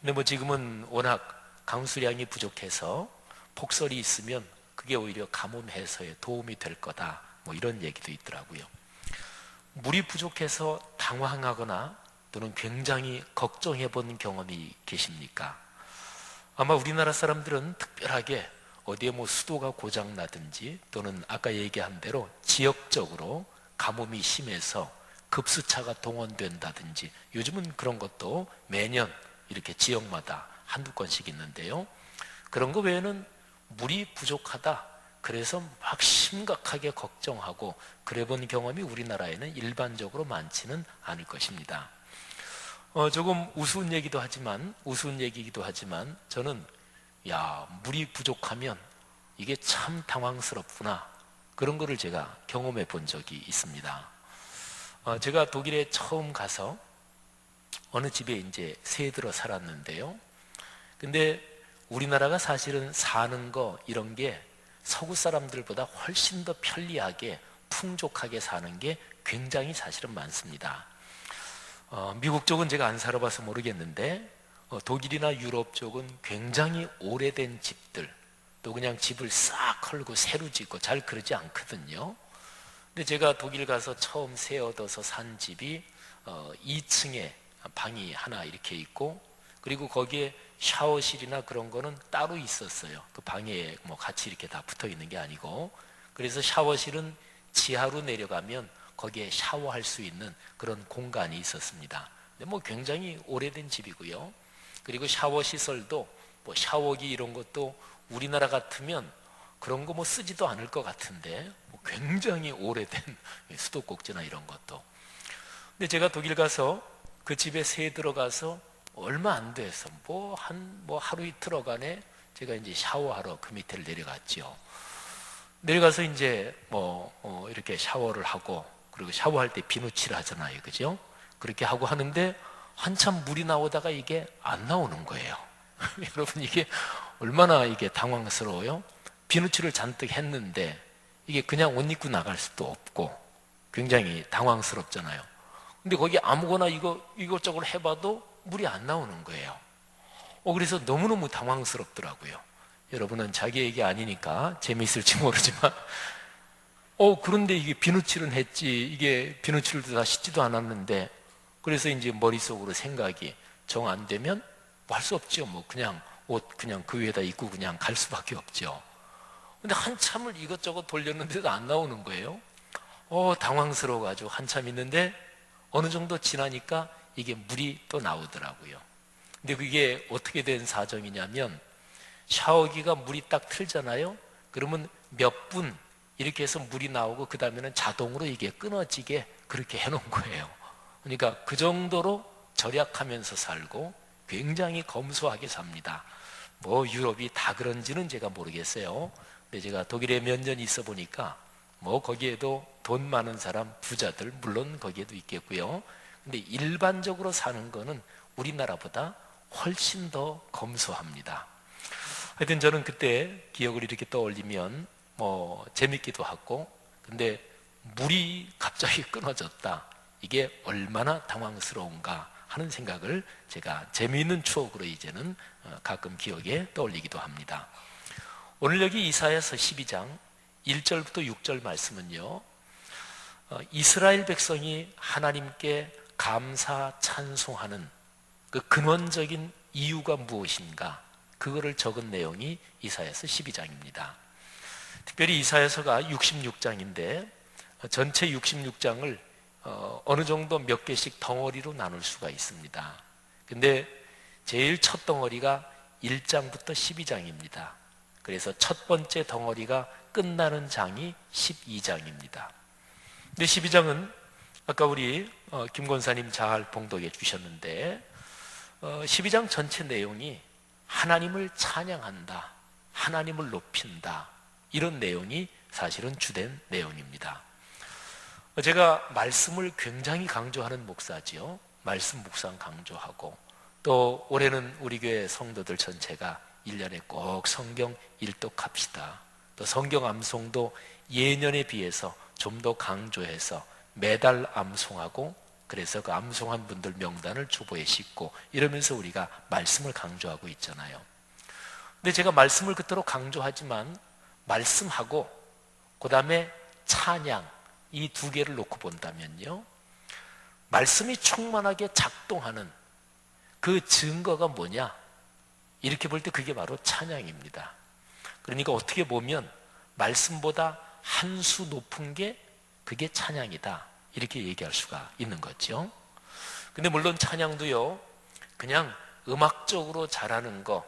근데 뭐 지금은 워낙 강수량이 부족해서 폭설이 있으면 그게 오히려 가뭄 해소에 도움이 될 거다. 뭐 이런 얘기도 있더라고요. 물이 부족해서 당황하거나 또는 굉장히 걱정해 본 경험이 계십니까? 아마 우리나라 사람들은 특별하게 어디에 뭐 수도가 고장 나든지 또는 아까 얘기한 대로 지역적으로 가뭄이 심해서 급수차가 동원된다든지 요즘은 그런 것도 매년 이렇게 지역마다 한두 건씩 있는데요. 그런 거 외에는 물이 부족하다. 그래서 막 심각하게 걱정하고 그래 본 경험이 우리나라에는 일반적으로 많지는 않을 것입니다. 조금 우스운 얘기기도 하지만 저는 물이 부족하면 이게 참 당황스럽구나 그런 거를 제가 경험해 본 적이 있습니다. 제가 독일에 처음 가서 어느 집에 이제 새 들어 살았는데요. 근데 우리나라가 사실은 사는 거 이런 게 서구 사람들보다 훨씬 더 편리하게 풍족하게 사는 게 굉장히 사실은 많습니다. 미국 쪽은 제가 안 살아봐서 모르겠는데 독일이나 유럽 쪽은 굉장히 오래된 집들 또 그냥 집을 싹 헐고 새로 짓고 잘 그러지 않거든요. 근데 제가 독일 가서 처음 새 얻어서 산 집이 2층에 방이 하나 이렇게 있고 그리고 거기에 샤워실이나 그런 거는 따로 있었어요. 그 방에 뭐 같이 이렇게 다 붙어 있는 게 아니고 그래서 샤워실은 지하로 내려가면 거기에 샤워할 수 있는 그런 공간이 있었습니다. 근데 뭐 굉장히 오래된 집이고요. 그리고 샤워 시설도 뭐 샤워기 이런 것도 우리나라 같으면 그런 거 뭐 쓰지도 않을 것 같은데 뭐 굉장히 오래된 수도꼭지나 이런 것도. 근데 제가 독일 가서 그 집에 새 들어가서 얼마 안 돼서 뭐 하루 이틀 어간에 제가 이제 샤워하러 그 밑에를 내려갔죠. 내려가서 이제 이렇게 샤워를 하고 그리고 샤워할 때 비누칠 하잖아요, 그죠? 그렇게 하고 하는데 한참 물이 나오다가 이게 안 나오는 거예요. 여러분 이게 얼마나 이게 당황스러워요? 비누칠을 잔뜩 했는데 이게 그냥 옷 입고 나갈 수도 없고 굉장히 당황스럽잖아요. 근데 거기 아무거나 이것저것 해봐도 물이 안 나오는 거예요. 그래서 너무너무 당황스럽더라고요. 여러분은 자기 얘기 아니니까 재미있을지 모르지만 그런데 이게 비누칠은 했지 이게 비누칠도 다 씻지도 않았는데 그래서 이제 머릿속으로 생각이 정 안 되면 뭐 할 수 없죠. 뭐 그냥 옷 그냥 그 위에다 입고 그냥 갈 수밖에 없죠. 근데 한참을 이것저것 돌렸는데도 안 나오는 거예요. 당황스러워가지고 한참 있는데 어느 정도 지나니까 이게 물이 또 나오더라고요. 근데 그게 어떻게 된 사정이냐면 샤워기가 물이 딱 틀잖아요. 그러면 몇 분 이렇게 해서 물이 나오고 그 다음에는 자동으로 이게 끊어지게 그렇게 해놓은 거예요. 그러니까 그 정도로 절약하면서 살고 굉장히 검소하게 삽니다. 뭐 유럽이 다 그런지는 제가 모르겠어요. 근데 제가 독일에 몇 년 있어 보니까 뭐 거기에도 돈 많은 사람, 부자들 물론 거기에도 있겠고요. 근데 일반적으로 사는 거는 우리나라보다 훨씬 더 검소합니다. 하여튼 저는 그때 기억을 이렇게 떠올리면 뭐 재밌기도 하고, 근데 물이 갑자기 끊어졌다. 이게 얼마나 당황스러운가 하는 생각을 제가 재미있는 추억으로 이제는 가끔 기억에 떠올리기도 합니다. 오늘 여기 이사야서 12장 1절부터 6절 말씀은요, 이스라엘 백성이 하나님께 감사 찬송하는 그 근원적인 이유가 무엇인가, 그거를 적은 내용이 이사야서 12장입니다. 특별히 이사야서가 66장인데 전체 66장을 어느 정도 몇 개씩 덩어리로 나눌 수가 있습니다. 근데 제일 첫 덩어리가 1장부터 12장입니다. 그래서 첫 번째 덩어리가 끝나는 장이 12장입니다. 근데 12장은 아까 우리 김 권사님 잘 봉독해 주셨는데 12장 전체 내용이 하나님을 찬양한다, 하나님을 높인다, 이런 내용이 사실은 주된 내용입니다. 제가 말씀을 굉장히 강조하는 목사지요. 말씀 묵상 강조하고, 또 올해는 우리 교회 성도들 전체가 1년에 꼭 성경 일독합시다. 또 성경 암송도 예년에 비해서 좀 더 강조해서 매달 암송하고, 그래서 그 암송한 분들 명단을 주보에 싣고 이러면서 우리가 말씀을 강조하고 있잖아요. 근데 제가 말씀을 그토록 강조하지만 말씀하고 그 다음에 찬양, 이 두 개를 놓고 본다면요, 말씀이 충만하게 작동하는 그 증거가 뭐냐, 이렇게 볼 때 그게 바로 찬양입니다. 그러니까 어떻게 보면 말씀보다 한 수 높은 게 그게 찬양이다, 이렇게 얘기할 수가 있는 거죠. 근데 물론 찬양도요, 그냥 음악적으로 잘하는 거,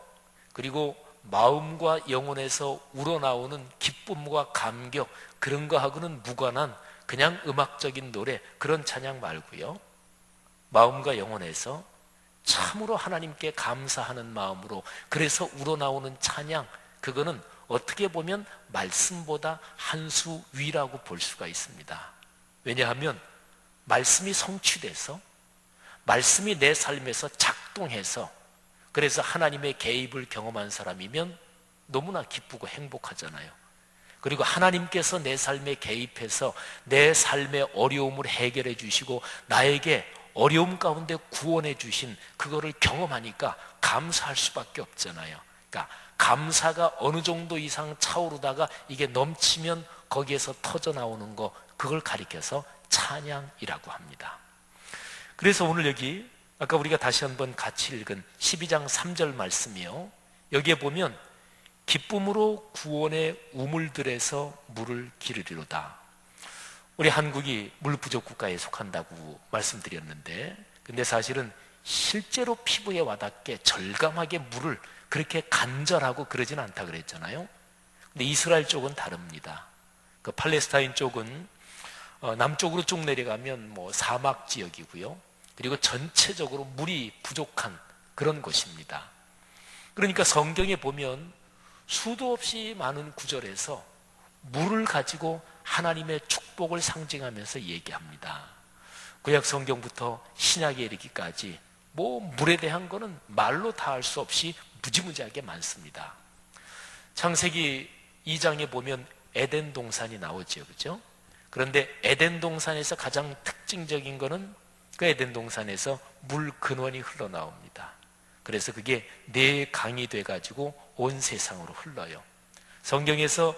그리고 마음과 영혼에서 우러나오는 기쁨과 감격, 그런 거하고는 무관한 그냥 음악적인 노래, 그런 찬양 말고요, 마음과 영혼에서 참으로 하나님께 감사하는 마음으로 그래서 우러나오는 찬양, 그거는 어떻게 보면 말씀보다 한 수 위라고 볼 수가 있습니다. 왜냐하면 말씀이 성취돼서, 말씀이 내 삶에서 작동해서, 그래서 하나님의 개입을 경험한 사람이면 너무나 기쁘고 행복하잖아요. 그리고 하나님께서 내 삶에 개입해서 내 삶의 어려움을 해결해 주시고 나에게 어려움 가운데 구원해 주신 그거를 경험하니까 감사할 수밖에 없잖아요. 그러니까 감사가 어느 정도 이상 차오르다가 이게 넘치면 거기에서 터져 나오는 거, 그걸 가리켜서 찬양이라고 합니다. 그래서 오늘 여기 아까 우리가 다시 한번 같이 읽은 12장 3절 말씀이요, 여기에 보면 기쁨으로 구원의 우물들에서 물을 기르리로다. 우리 한국이 물 부족 국가에 속한다고 말씀드렸는데, 근데 사실은 실제로 피부에 와닿게 절감하게 물을 그렇게 간절하고 그러진 않다 그랬잖아요. 근데 이스라엘 쪽은 다릅니다. 그 팔레스타인 쪽은 남쪽으로 쭉 내려가면 뭐 사막 지역이고요, 그리고 전체적으로 물이 부족한 그런 곳입니다. 그러니까 성경에 보면 수도 없이 많은 구절에서 물을 가지고 하나님의 축복을 상징하면서 얘기합니다. 구약 성경부터 신약에 이르기까지 뭐 물에 대한 거는 말로 다 할 수 없이 무지무지하게 많습니다. 창세기 2장에 보면 에덴 동산이 나오죠, 그렇죠? 그런데 에덴 동산에서 가장 특징적인 거는 그 에덴 동산에서 물 근원이 흘러나옵니다. 그래서 그게 네 강이 돼가지고 온 세상으로 흘러요. 성경에서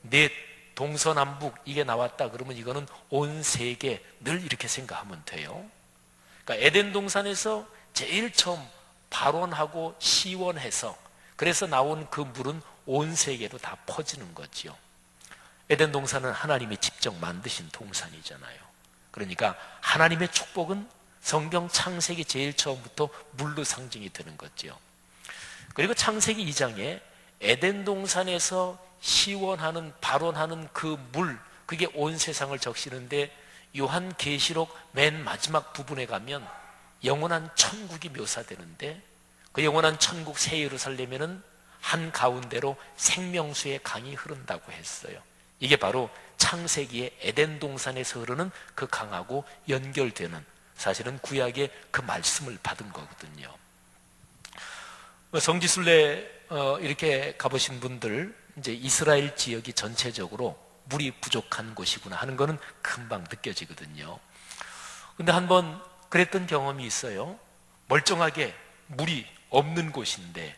네 동서남북 이게 나왔다 그러면 이거는 온 세계, 늘 이렇게 생각하면 돼요. 그러니까 에덴 동산에서 제일 처음 발원하고 시원해서 그래서 나온 그 물은 온 세계로 다 퍼지는 거지요. 에덴 동산은 하나님이 직접 만드신 동산이잖아요. 그러니까 하나님의 축복은 성경 창세기 제일 처음부터 물로 상징이 되는 거죠. 그리고 창세기 2장에 에덴 동산에서 시원하는 발원하는 그 물, 그게 온 세상을 적시는데 요한계시록 맨 마지막 부분에 가면 영원한 천국이 묘사되는데 그 영원한 천국 새 예루살렘에는 한 가운데로 생명수의 강이 흐른다고 했어요. 이게 바로 창세기의 에덴 동산에서 흐르는 그 강하고 연결되는, 사실은 구약의 그 말씀을 받은 거거든요. 성지순례 이렇게 가보신 분들, 이제 이스라엘 지역이 전체적으로 물이 부족한 곳이구나 하는 거는 금방 느껴지거든요. 근데 한번 그랬던 경험이 있어요. 멀쩡하게 물이 없는 곳인데,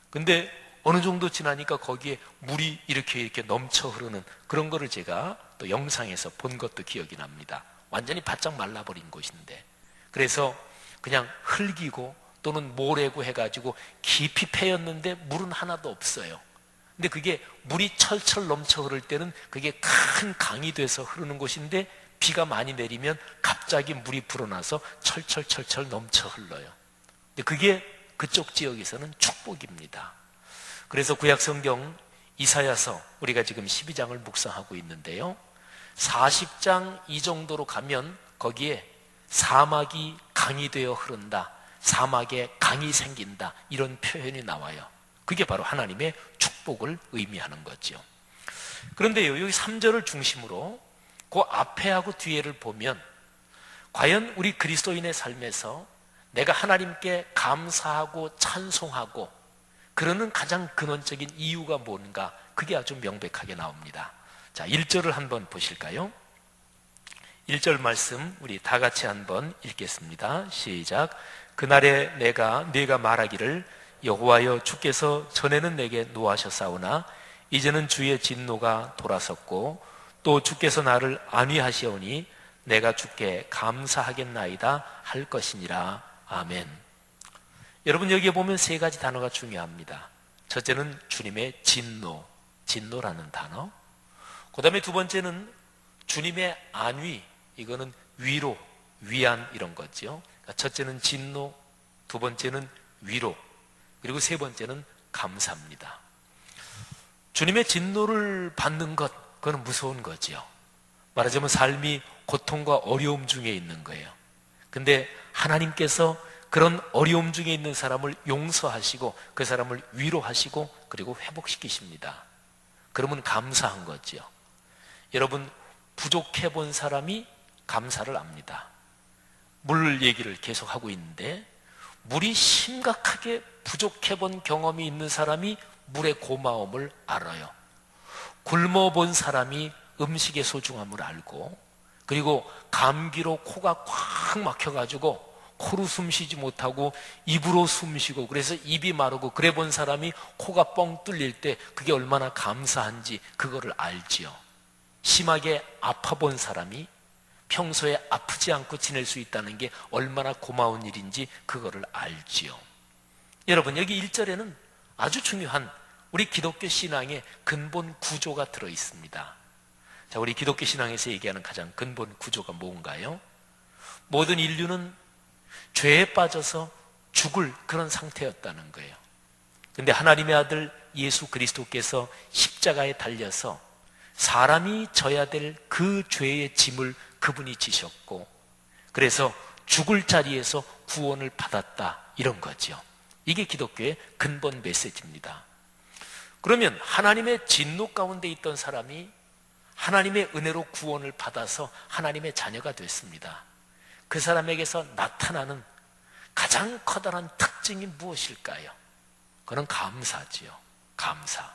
근데 어느 정도 지나니까 거기에 물이 이렇게 넘쳐 흐르는 그런 거를 제가 또 영상에서 본 것도 기억이 납니다. 완전히 바짝 말라버린 곳인데, 그래서 그냥 흙이고 또는 모래고 해가지고 깊이 패였는데 물은 하나도 없어요. 근데 그게 물이 철철 넘쳐 흐를 때는 그게 큰 강이 돼서 흐르는 곳인데, 비가 많이 내리면 갑자기 물이 불어나서 철철 넘쳐 흘러요. 근데 그게 그쪽 지역에서는 축복입니다. 그래서 구약성경 이사야서, 우리가 지금 12장을 묵상하고 있는데요, 40장 이 정도로 가면 거기에 사막이 강이 되어 흐른다, 사막에 강이 생긴다, 이런 표현이 나와요. 그게 바로 하나님의 축복을 의미하는 거죠. 그런데요, 여기 3절을 중심으로 그 앞에하고 뒤에를 보면 과연 우리 그리스도인의 삶에서 내가 하나님께 감사하고 찬송하고 그러는 가장 근원적인 이유가 뭔가, 그게 아주 명백하게 나옵니다. 자, 1절을 한번 보실까요? 1절 말씀 우리 다 같이 한번 읽겠습니다. 시작. 그날에 네가 말하기를 여호와여 주께서 전에는 내게 노하셨사오나 이제는 주의 진노가 돌아섰고 또 주께서 나를 안위하시오니 내가 주께 감사하겠나이다 할 것이니라. 아멘. 여러분, 여기에 보면 세 가지 단어가 중요합니다. 첫째는 주님의 진노라는 단어. 그 다음에 두 번째는 주님의 안위, 이거는 위로, 위안 이런 거죠. 그러니까 첫째는 진노, 두 번째는 위로, 그리고 세 번째는 감사입니다. 주님의 진노를 받는 것, 그건 무서운 거지요. 말하자면 삶이 고통과 어려움 중에 있는 거예요. 근데 하나님께서 그런 어려움 중에 있는 사람을 용서하시고 그 사람을 위로하시고 그리고 회복시키십니다. 그러면 감사한 거지요. 여러분, 부족해 본 사람이 감사를 압니다. 물 얘기를 계속 하고 있는데, 물이 심각하게 부족해 본 경험이 있는 사람이 물의 고마움을 알아요. 굶어 본 사람이 음식의 소중함을 알고, 그리고 감기로 코가 꽉 막혀가지고 코로 숨 쉬지 못하고 입으로 숨 쉬고 그래서 입이 마르고 그래 본 사람이 코가 뻥 뚫릴 때 그게 얼마나 감사한지 그거를 알지요. 심하게 아파 본 사람이 평소에 아프지 않고 지낼 수 있다는 게 얼마나 고마운 일인지 그거를 알지요. 여러분, 여기 1절에는 아주 중요한 우리 기독교 신앙의 근본 구조가 들어 있습니다. 자, 우리 기독교 신앙에서 얘기하는 가장 근본 구조가 뭔가요? 모든 인류는 죄에 빠져서 죽을 그런 상태였다는 거예요. 근데 하나님의 아들 예수 그리스도께서 십자가에 달려서 사람이 져야 될 그 죄의 짐을 그분이 지셨고, 그래서 죽을 자리에서 구원을 받았다, 이런 거죠. 이게 기독교의 근본 메시지입니다. 그러면 하나님의 진노 가운데 있던 사람이 하나님의 은혜로 구원을 받아서 하나님의 자녀가 됐습니다. 그 사람에게서 나타나는 가장 커다란 특징이 무엇일까요? 그건 감사지요. 감사.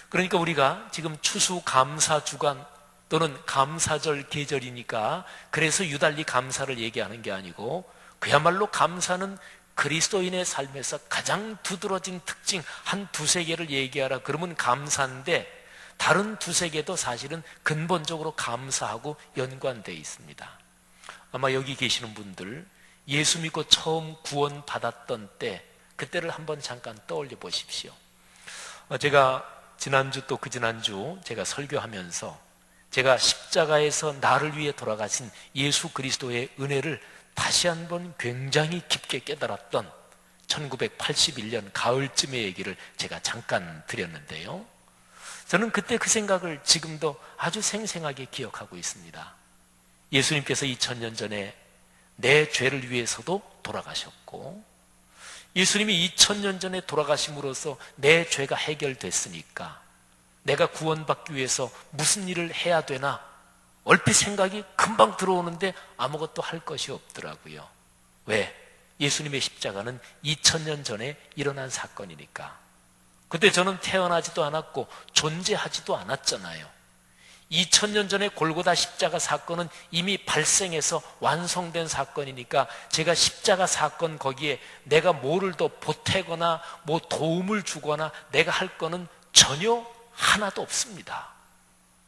그러니까 우리가 지금 추수감사주간 또는 감사절 계절이니까 그래서 유달리 감사를 얘기하는 게 아니고, 그야말로 감사는 그리스도인의 삶에서 가장 두드러진 특징 한 두세 개를 얘기하라 그러면 감사인데, 다른 두세 개도 사실은 근본적으로 감사하고 연관되어 있습니다. 아마 여기 계시는 분들 예수 믿고 처음 구원 받았던 때, 그때를 한번 잠깐 떠올려 보십시오. 제가 지난주 또 그 지난주 제가 설교하면서 제가 십자가에서 나를 위해 돌아가신 예수 그리스도의 은혜를 다시 한번 굉장히 깊게 깨달았던 1981년 가을쯤의 얘기를 제가 잠깐 드렸는데요. 저는 그때 그 생각을 지금도 아주 생생하게 기억하고 있습니다. 예수님께서 2000년 전에 내 죄를 위해서도 돌아가셨고, 예수님이 2000년 전에 돌아가심으로써 내 죄가 해결됐으니까 내가 구원받기 위해서 무슨 일을 해야 되나 얼핏 생각이 금방 들어오는데 아무것도 할 것이 없더라고요. 왜? 예수님의 십자가는 2000년 전에 일어난 사건이니까. 그때 저는 태어나지도 않았고 존재하지도 않았잖아요. 2000년 전에 골고다 십자가 사건은 이미 발생해서 완성된 사건이니까 제가 십자가 사건 거기에 내가 뭐를 더 보태거나 뭐 도움을 주거나 내가 할 거는 전혀 하나도 없습니다.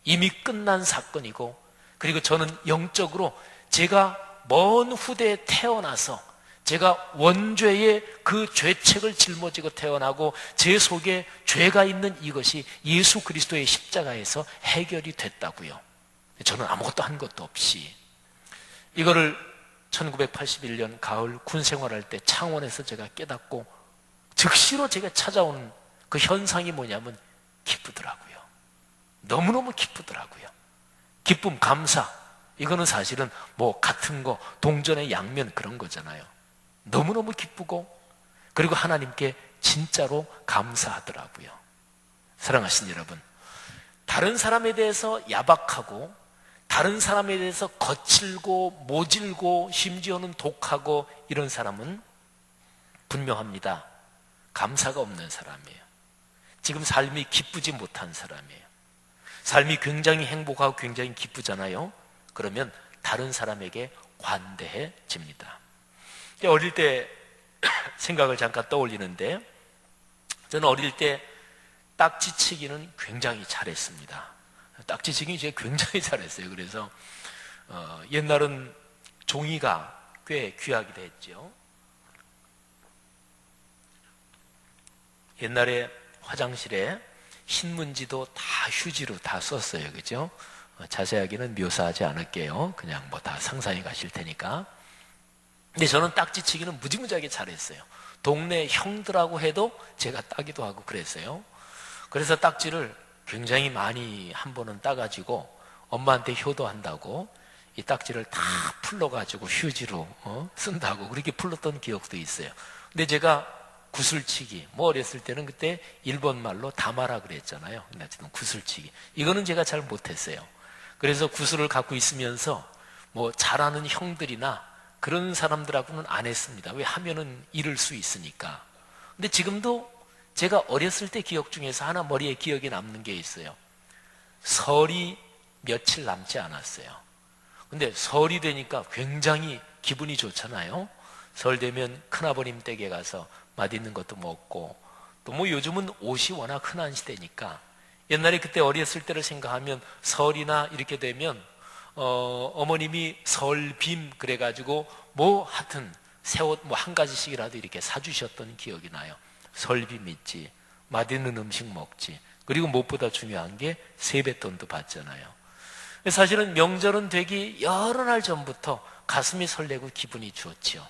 이미 끝난 사건이고, 그리고 저는 영적으로 제가 먼 후대에 태어나서 제가 원죄의 그 죄책을 짊어지고 태어나고 제 속에 죄가 있는 이것이 예수 그리스도의 십자가에서 해결이 됐다고요. 저는 아무것도 한 것도 없이 이거를 1981년 가을 군 생활할 때 창원에서 제가 깨닫고 즉시로 제가 찾아오는 그 현상이 뭐냐면 기쁘더라고요. 너무너무 기쁘더라고요. 기쁨, 감사, 이거는 사실은 뭐 같은 거, 동전의 양면 그런 거잖아요. 너무너무 기쁘고, 그리고 하나님께 진짜로 감사하더라고요. 사랑하신 여러분, 다른 사람에 대해서 야박하고 다른 사람에 대해서 거칠고 모질고 심지어는 독하고 이런 사람은 분명합니다. 감사가 없는 사람이에요. 지금 삶이 기쁘지 못한 사람이에요. 삶이 굉장히 행복하고 굉장히 기쁘잖아요. 그러면 다른 사람에게 관대해집니다. 어릴 때 생각을 잠깐 떠올리는데, 저는 어릴 때 딱지치기는 굉장히 잘했습니다. 딱지치기 제가 굉장히 잘했어요. 그래서 옛날은 종이가 꽤 귀하기도 했죠. 옛날에 화장실에 신문지도 다 휴지로 다 썼어요. 그죠? 자세하게는 묘사하지 않을게요. 그냥 뭐 다 상상해 가실 테니까. 근데 저는 딱지치기는 무지무지하게 잘했어요. 동네 형들하고 해도 제가 따기도 하고 그랬어요. 그래서 딱지를 굉장히 많이 한 번은 따가지고 엄마한테 효도한다고 이 딱지를 다 풀러가지고 휴지로 쓴다고 그렇게 풀렀던 기억도 있어요. 근데 제가 구슬치기, 뭐 어렸을 때는 그때 일본 말로 다마라 그랬잖아요. 근데 어쨌든 구슬치기, 이거는 제가 잘 못했어요. 그래서 구슬을 갖고 있으면서 뭐 잘하는 형들이나 그런 사람들하고는 안 했습니다. 왜? 하면은 잃을 수 있으니까. 근데 지금도 제가 어렸을 때 기억 중에서 하나 머리에 기억에 남는 게 있어요. 설이 며칠 남지 않았어요. 근데 설이 되니까 굉장히 기분이 좋잖아요. 설 되면 큰아버님 댁에 가서 맛있는 것도 먹고, 또 뭐 요즘은 옷이 워낙 흔한 시대니까 옛날에 그때 어렸을 때를 생각하면 설이나 이렇게 되면 어머님이 설빔 그래가지고 뭐 하여튼 새 옷 뭐 한 가지씩이라도 이렇게 사주셨던 기억이 나요. 설빔 있지, 맛있는 음식 먹지, 그리고 무엇보다 중요한 게 세뱃돈도 받잖아요. 사실은 명절은 되기 여러 날 전부터 가슴이 설레고 기분이 좋지요.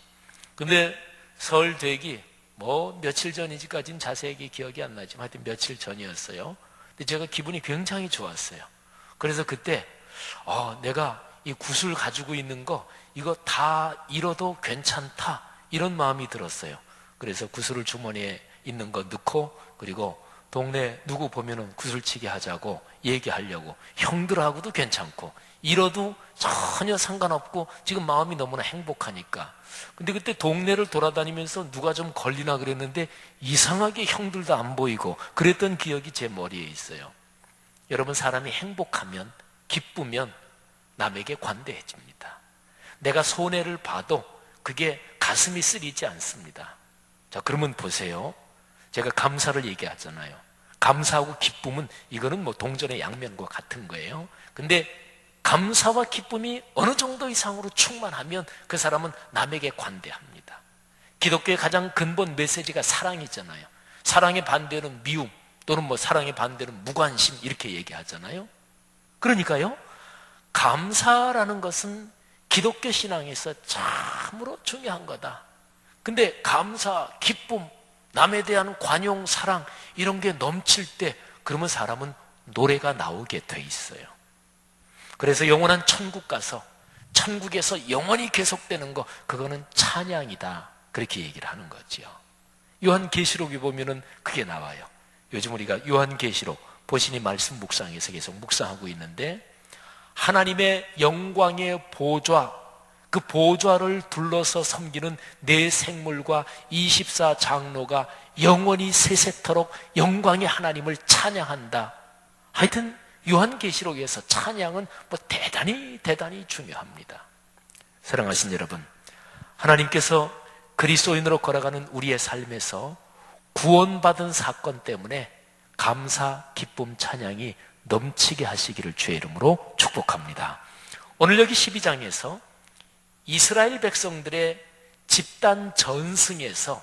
근데 설 되기 뭐 며칠 전인지까지는 자세하게 기억이 안 나지만 하여튼 며칠 전이었어요. 근데 제가 기분이 굉장히 좋았어요. 그래서 그때 내가 이 구슬 가지고 있는 거 이거 다 잃어도 괜찮다, 이런 마음이 들었어요. 그래서 구슬을 주머니에 있는 거 넣고, 그리고 동네 누구 보면은 구슬치기 하자고 얘기하려고, 형들하고도 괜찮고 잃어도 전혀 상관없고 지금 마음이 너무나 행복하니까. 근데 그때 동네를 돌아다니면서 누가 좀 걸리나 그랬는데 이상하게 형들도 안 보이고 그랬던 기억이 제 머리에 있어요. 여러분, 사람이 행복하면, 기쁘면 남에게 관대해집니다. 내가 손해를 봐도 그게 가슴이 쓰리지 않습니다. 자, 그러면 보세요. 제가 감사를 얘기하잖아요. 감사하고 기쁨은 이거는 뭐 동전의 양면과 같은 거예요. 근데 감사와 기쁨이 어느 정도 이상으로 충만하면 그 사람은 남에게 관대합니다. 기독교의 가장 근본 메시지가 사랑이잖아요. 사랑의 반대는 미움, 또는 뭐 사랑의 반대는 무관심, 이렇게 얘기하잖아요. 그러니까요, 감사라는 것은 기독교 신앙에서 참으로 중요한 거다. 근데 감사, 기쁨, 남에 대한 관용, 사랑 이런 게 넘칠 때 그러면 사람은 노래가 나오게 돼 있어요. 그래서 영원한 천국 가서 천국에서 영원히 계속되는 거, 그거는 찬양이다, 그렇게 얘기를 하는 거죠. 요한계시록에 보면은 그게 나와요. 요즘 우리가 요한계시록 보시니 말씀 묵상에서 계속 묵상하고 있는데, 하나님의 영광의 보좌, 그 보좌를 둘러서 섬기는 네 생물과 24장로가 영원히 세세토록 영광의 하나님을 찬양한다. 하여튼 요한계시록에서 찬양은 대단히 중요합니다. 사랑하신 여러분, 하나님께서 그리스도인으로 걸어가는 우리의 삶에서 구원받은 사건 때문에 감사, 기쁨, 찬양이 넘치게 하시기를 주의 이름으로 축복합니다. 오늘 여기 12장에서 이스라엘 백성들의 집단 전승에서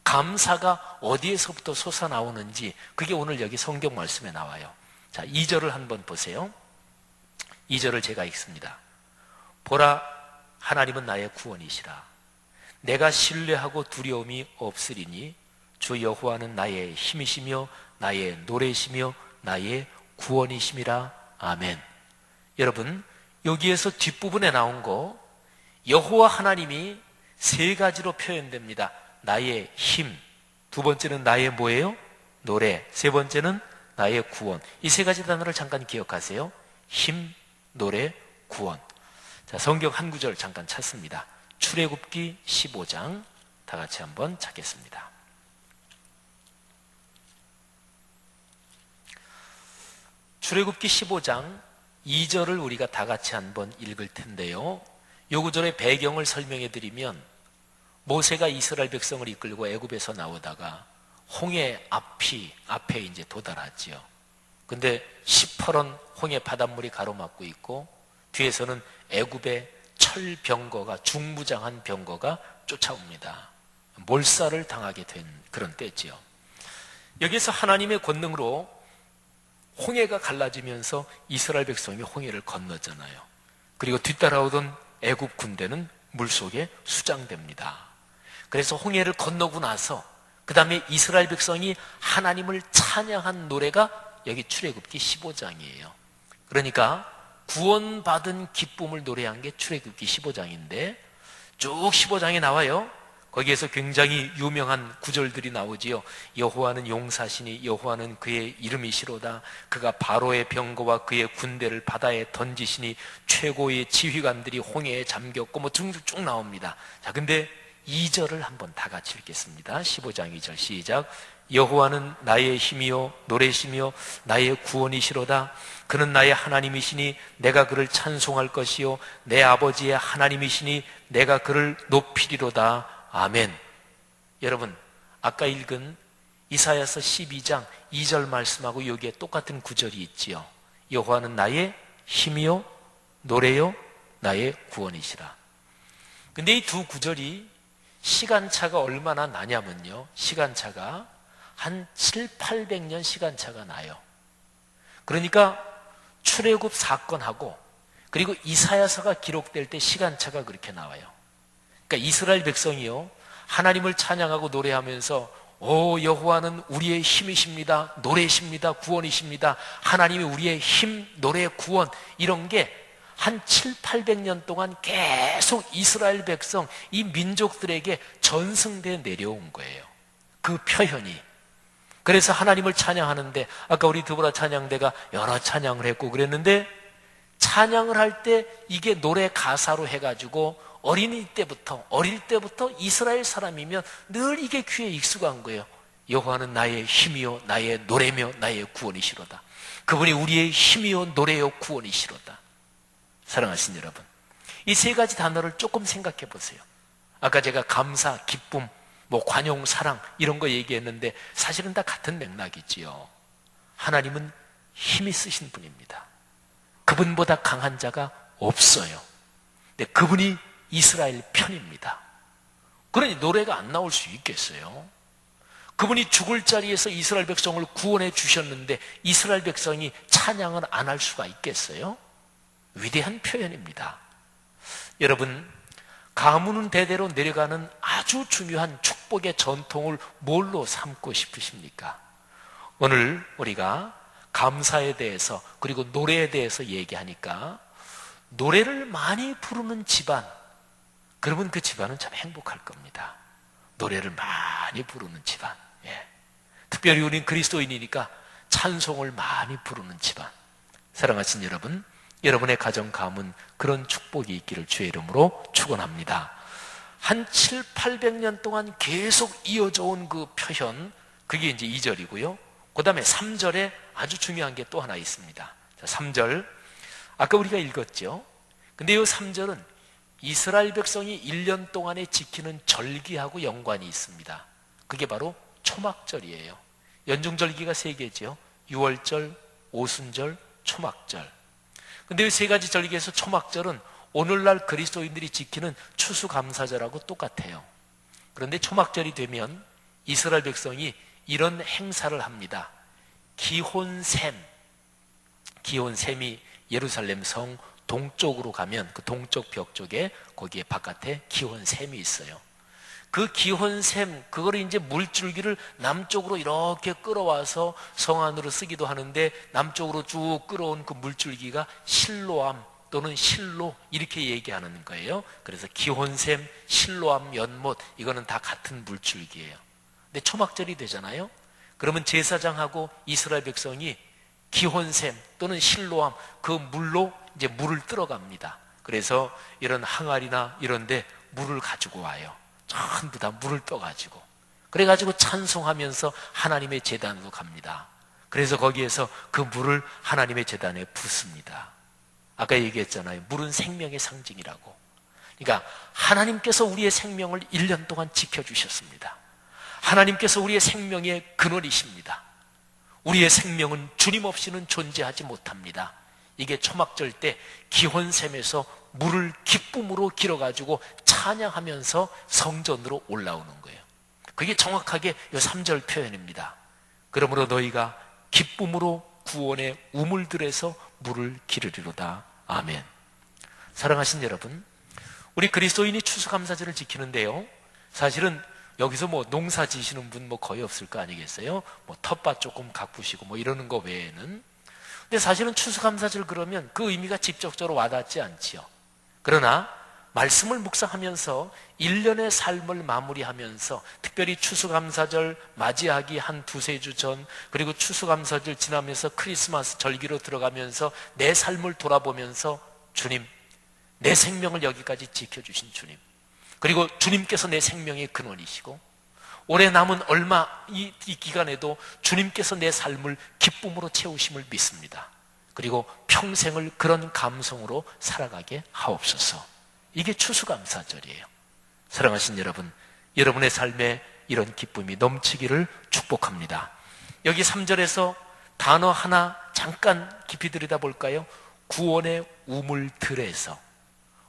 감사가 어디에서부터 솟아나오는지, 그게 오늘 여기 성경 말씀에 나와요. 자, 2절을 한번 보세요. 2절을 제가 읽습니다. 보라, 하나님은 나의 구원이시라. 내가 신뢰하고 두려움이 없으리니 주 여호와는 나의 힘이시며 나의 노래시며 나의 구원이심이라. 아멘. 여러분, 여기에서 뒷부분에 나온 거, 여호와 하나님이 세 가지로 표현됩니다. 나의 힘, 두 번째는 나의 뭐예요? 노래, 세 번째는 나의 구원. 이 세 가지 단어를 잠깐 기억하세요. 힘, 노래, 구원. 자, 성경 한 구절 잠깐 찾습니다. 출애굽기 15장 다 같이 한번 찾겠습니다. 출애굽기 15장 2절을 우리가 다 같이 한번 읽을 텐데요. 요 구절의 배경을 설명해 드리면, 모세가 이스라엘 백성을 이끌고 애굽에서 나오다가 홍해 앞에 이제 도달하지요. 근데 시퍼런 홍해 바닷물이 가로막고 있고, 뒤에서는 애굽의 철병거가, 중무장한 병거가 쫓아옵니다. 몰살을 당하게 된 그런 때지요. 여기서 하나님의 권능으로 홍해가 갈라지면서 이스라엘 백성이 홍해를 건너잖아요. 그리고 뒤따라오던 애굽 군대는 물속에 수장됩니다. 그래서 홍해를 건너고 나서 그 다음에 이스라엘 백성이 하나님을 찬양한 노래가 여기 출애굽기 15장이에요. 그러니까 구원받은 기쁨을 노래한 게 출애굽기 15장인데, 쭉 15장에 나와요. 거기에서 굉장히 유명한 구절들이 나오지요. 여호와는 용사시니 여호와는 그의 이름이시로다. 그가 바로의 병거와 그의 군대를 바다에 던지시니 최고의 지휘관들이 홍해에 잠겼고, 뭐 쭉 나옵니다. 자, 근데 2절을 한번 다 같이 읽겠습니다. 15장 2절 시작. 여호와는 나의 힘이요 노래시며 나의 구원이시로다. 그는 나의 하나님이시니 내가 그를 찬송할 것이요 내 아버지의 하나님이시니 내가 그를 높이리로다. 아멘. 여러분, 아까 읽은 이사야서 12장 2절 말씀하고 여기에 똑같은 구절이 있지요. 여호와는 나의 힘이요 노래요 나의 구원이시라. 근데 이 두 구절이 시간차가 얼마나 나냐면요, 시간차가 한 700~800년 시간차가 나요. 그러니까 출애굽 사건하고 그리고 이사야서가 기록될 때 시간차가 그렇게 나와요. 그러니까 이스라엘 백성이요, 하나님을 찬양하고 노래하면서 오 여호와는 우리의 힘이십니다, 노래십니다, 구원이십니다, 하나님이 우리의 힘, 노래, 구원, 이런 게 한 700~800년 동안 계속 이스라엘 백성, 이 민족들에게 전승돼 내려온 거예요, 그 표현이. 그래서 하나님을 찬양하는데, 아까 우리 드보라 찬양대가 여러 찬양을 했고 그랬는데, 찬양을 할 때 이게 노래 가사로 해가지고 어릴 때부터 이스라엘 사람이면 늘 이게 귀에 익숙한 거예요. 여호와는 나의 힘이요 나의 노래며 나의 구원이시로다. 그분이 우리의 힘이요 노래요 구원이시로다. 사랑하신 여러분, 이 세 가지 단어를 조금 생각해 보세요. 아까 제가 감사, 기쁨, 뭐 관용, 사랑 이런 거 얘기했는데 사실은 다 같은 맥락이지요. 하나님은 힘이 쓰신 분입니다. 그분보다 강한 자가 없어요. 근데 그분이 이스라엘 편입니다. 그러니 노래가 안 나올 수 있겠어요? 그분이 죽을 자리에서 이스라엘 백성을 구원해 주셨는데 이스라엘 백성이 찬양을 안 할 수가 있겠어요? 위대한 표현입니다. 여러분, 가문은 대대로 내려가는 아주 중요한 축복의 전통을 뭘로 삼고 싶으십니까? 오늘 우리가 감사에 대해서 그리고 노래에 대해서 얘기하니까 노래를 많이 부르는 집안, 그러면 그 집안은 참 행복할 겁니다. 노래를 많이 부르는 집안. 예. 특별히 우리는 그리스도인이니까 찬송을 많이 부르는 집안. 사랑하신 여러분, 여러분의 가정 가문 그런 축복이 있기를 주의 이름으로 축원합니다. 한 7, 800년 동안 계속 이어져 온 그 표현, 그게 이제 2절이고요. 그 다음에 3절에 아주 중요한 게 또 하나 있습니다. 자, 3절. 아까 우리가 읽었죠. 근데 이 3절은 이스라엘 백성이 1년 동안에 지키는 절기하고 연관이 있습니다. 그게 바로 초막절이에요. 연중절기가 3개죠. 유월절, 오순절, 초막절. 근데 이 3가지 절기에서 초막절은 오늘날 그리스도인들이 지키는 추수감사절하고 똑같아요. 그런데 초막절이 되면 이스라엘 백성이 이런 행사를 합니다. 기혼샘이 예루살렘 성 동쪽으로 가면 그 동쪽 벽 쪽에 거기에 바깥에 기혼샘이 있어요. 그 기혼샘, 그거를 이제 물줄기를 남쪽으로 이렇게 끌어와서 성 안으로 쓰기도 하는데, 남쪽으로 쭉 끌어온 그 물줄기가 실로암 또는 실로 이렇게 얘기하는 거예요. 그래서 기혼샘, 실로암, 연못, 이거는 다 같은 물줄기예요. 근데 초막절이 되잖아요. 그러면 제사장하고 이스라엘 백성이 기혼샘 또는 실로암 그 물로 이제 물을 들어갑니다. 그래서 이런 항아리나 이런데 물을 가지고 와요. 전부 다 물을 떠가지고, 그래가지고 찬송하면서 하나님의 제단으로 갑니다. 그래서 거기에서 그 물을 하나님의 제단에 붓습니다. 아까 얘기했잖아요. 물은 생명의 상징이라고. 그러니까 하나님께서 우리의 생명을 1년 동안 지켜주셨습니다. 하나님께서 우리의 생명의 근원이십니다. 우리의 생명은 주님 없이는 존재하지 못합니다. 이게 초막절 때 기혼샘에서 물을 기쁨으로 길어가지고 찬양하면서 성전으로 올라오는 거예요. 그게 정확하게 이 3절 표현입니다. 그러므로 너희가 기쁨으로 구원의 우물들에서 물을 기르리로다. 아멘. 사랑하신 여러분, 우리 그리스도인이 추수감사절을 지키는데요, 사실은 여기서 뭐 농사 지시는 분 뭐 거의 없을 거 아니겠어요? 뭐 텃밭 조금 가꾸시고 뭐 이러는 거 외에는. 근데 사실은 추수감사절 그러면 그 의미가 직접적으로 와닿지 않지요. 그러나 말씀을 묵상하면서 1년의 삶을 마무리하면서, 특별히 추수감사절 맞이하기 한 2-3주 전, 그리고 추수감사절 지나면서 크리스마스 절기로 들어가면서 내 삶을 돌아보면서, 주님, 내 생명을 여기까지 지켜주신 주님, 그리고 주님께서 내 생명의 근원이시고 올해 남은 얼마 이 기간에도 주님께서 내 삶을 기쁨으로 채우심을 믿습니다. 그리고 평생을 그런 감성으로 살아가게 하옵소서. 이게 추수감사절이에요. 사랑하신 여러분, 여러분의 삶에 이런 기쁨이 넘치기를 축복합니다. 여기 3절에서 단어 하나 잠깐 깊이 들여다볼까요? 구원의 우물들에서.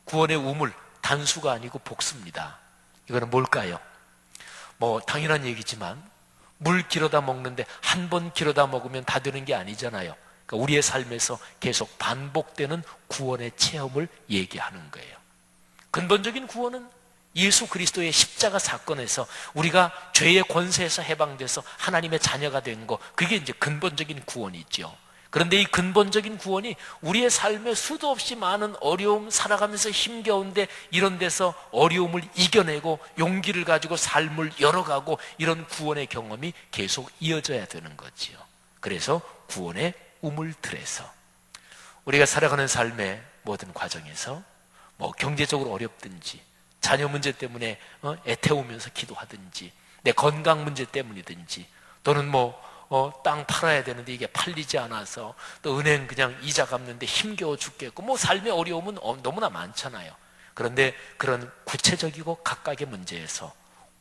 구원의 우물, 단수가 아니고 복수입니다. 이거는 뭘까요? 뭐 당연한 얘기지만 물 길어다 먹는데 한 번 길어다 먹으면 다 되는 게 아니잖아요. 그러니까 우리의 삶에서 계속 반복되는 구원의 체험을 얘기하는 거예요. 근본적인 구원은 예수 그리스도의 십자가 사건에서 우리가 죄의 권세에서 해방돼서 하나님의 자녀가 된 거, 그게 이제 근본적인 구원이죠. 그런데 이 근본적인 구원이 우리의 삶에 수도 없이 많은 어려움, 살아가면서 힘겨운데 이런 데서 어려움을 이겨내고 용기를 가지고 삶을 열어가고, 이런 구원의 경험이 계속 이어져야 되는 거지요. 그래서 구원의 우물들에서 우리가 살아가는 삶의 모든 과정에서 뭐 경제적으로 어렵든지, 자녀 문제 때문에 애태우면서 기도하든지, 내 건강 문제 때문이든지, 또는 땅 팔아야 되는데 이게 팔리지 않아서, 또 은행 그냥 이자 갚는데 힘겨워 죽겠고, 뭐 삶의 어려움은 너무나 많잖아요. 그런데 그런 구체적이고 각각의 문제에서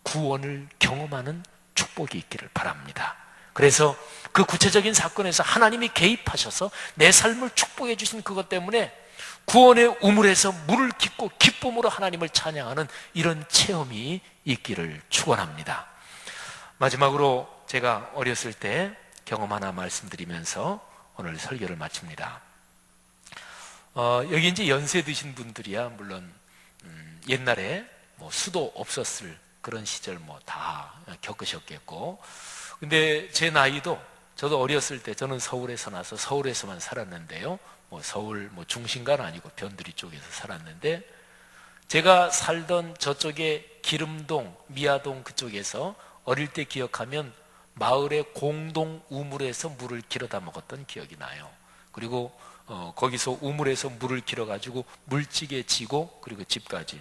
구원을 경험하는 축복이 있기를 바랍니다. 그래서 그 구체적인 사건에서 하나님이 개입하셔서 내 삶을 축복해 주신 그것 때문에 구원의 우물에서 물을 깃고 기쁨으로 하나님을 찬양하는 이런 체험이 있기를 축원합니다. 마지막으로 제가 어렸을 때 경험 하나 말씀드리면서 오늘 설교를 마칩니다. 여기 이제 연세 드신 분들이야 물론 옛날에 뭐 수도 없었을 그런 시절 뭐 다 겪으셨겠고, 근데 제 나이도 저도 어렸을 때 저는 서울에서 나서 서울에서만 살았는데요. 뭐 서울 뭐 중심가는 아니고 변두리 쪽에서 살았는데, 제가 살던 저쪽에 기름동, 미아동 그쪽에서 어릴 때 기억하면 마을의 공동 우물에서 물을 길어다 먹었던 기억이 나요. 그리고 거기서 우물에서 물을 길어가지고 물찌개 지고 그리고 집까지.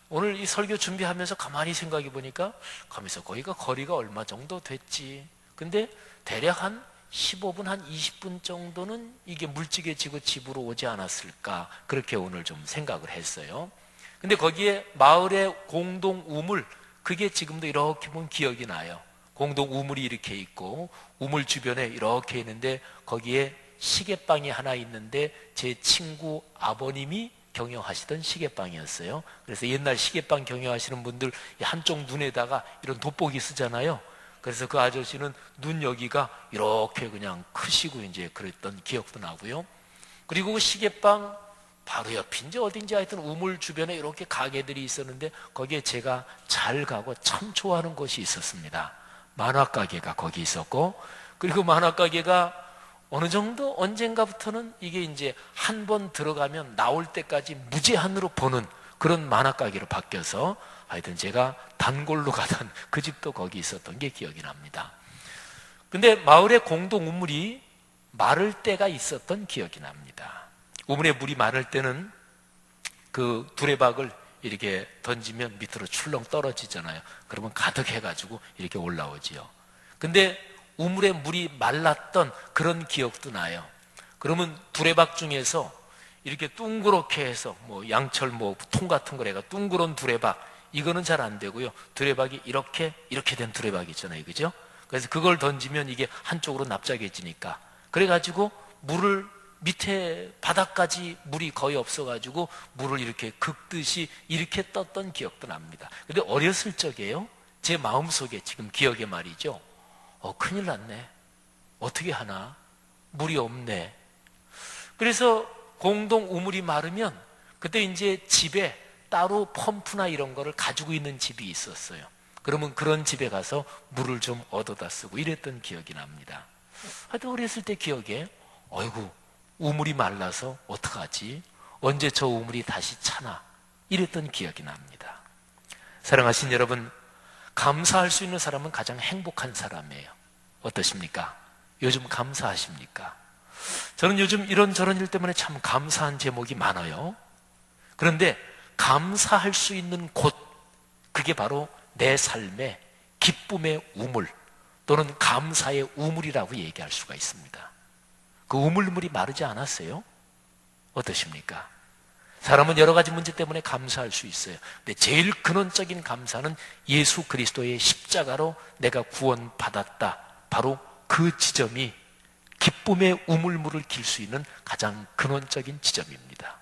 오늘 이 설교 준비하면서 가만히 생각해 보니까 가면서 거기가 거리가 얼마 정도 됐지. 근데 대략 한 15분, 한 20분 정도는 이게 물찌개 지고 집으로 오지 않았을까, 그렇게 오늘 좀 생각을 했어요. 근데 거기에 마을의 공동 우물, 그게 지금도 이렇게 보면 기억이 나요. 공동 우물이 이렇게 있고 우물 주변에 이렇게 있는데 거기에 시계방이 하나 있는데 제 친구 아버님이 경영하시던 시계방이었어요. 그래서 옛날 시계방 경영하시는 분들 한쪽 눈에다가 이런 돋보기 쓰잖아요. 그래서 그 아저씨는 눈 여기가 이렇게 그냥 크시고 이제 그랬던 기억도 나고요. 그리고 그 시계방 바로 옆인지 어딘지 하여튼 우물 주변에 이렇게 가게들이 있었는데 거기에 제가 잘 가고 참 좋아하는 곳이 있었습니다. 만화가게가 거기 있었고, 그리고 만화가게가 어느 정도 언젠가부터는 이게 이제 한 번 들어가면 나올 때까지 무제한으로 보는 그런 만화가게로 바뀌어서 하여튼 제가 단골로 가던 그 집도 거기 있었던 게 기억이 납니다. 근데 마을의 공동 우물이 마를 때가 있었던 기억이 납니다. 우물에 물이 많을 때는 그 두레박을 이렇게 던지면 밑으로 출렁 떨어지잖아요. 그러면 가득 해가지고 이렇게 올라오지요. 근데 우물에 물이 말랐던 그런 기억도 나요. 그러면 두레박 중에서 이렇게 둥그렇게 해서 뭐 양철 뭐 통 같은 거래가 둥그런 두레박, 이거는 잘 안 되고요. 두레박이 이렇게 된 두레박 있잖아요, 그죠? 그래서 그걸 던지면 이게 한쪽으로 납작해지니까, 그래가지고 물을 밑에 바닥까지 물이 거의 없어가지고 물을 이렇게 긁듯이 이렇게 떴던 기억도 납니다. 근데 어렸을 적에요, 제 마음속에 지금 기억에 말이죠, 큰일 났네, 어떻게 하나, 물이 없네. 그래서 공동 우물이 마르면 그때 이제 집에 따로 펌프나 이런 거를 가지고 있는 집이 있었어요. 그러면 그런 집에 가서 물을 좀 얻어다 쓰고 이랬던 기억이 납니다. 하여튼 어렸을 때 기억에 어이구 우물이 말라서 어떡하지? 언제 저 우물이 다시 차나? 이랬던 기억이 납니다. 사랑하신 여러분, 감사할 수 있는 사람은 가장 행복한 사람이에요. 어떠십니까? 요즘 감사하십니까? 저는 요즘 이런저런 일 때문에 참 감사한 제목이 많아요. 그런데 감사할 수 있는 곳, 그게 바로 내 삶의 기쁨의 우물 또는 감사의 우물이라고 얘기할 수가 있습니다. 그 우물물이 마르지 않았어요? 어떠십니까? 사람은 여러 가지 문제 때문에 감사할 수 있어요. 근데 제일 근원적인 감사는 예수 그리스도의 십자가로 내가 구원받았다, 바로 그 지점이 기쁨의 우물물을 길 수 있는 가장 근원적인 지점입니다.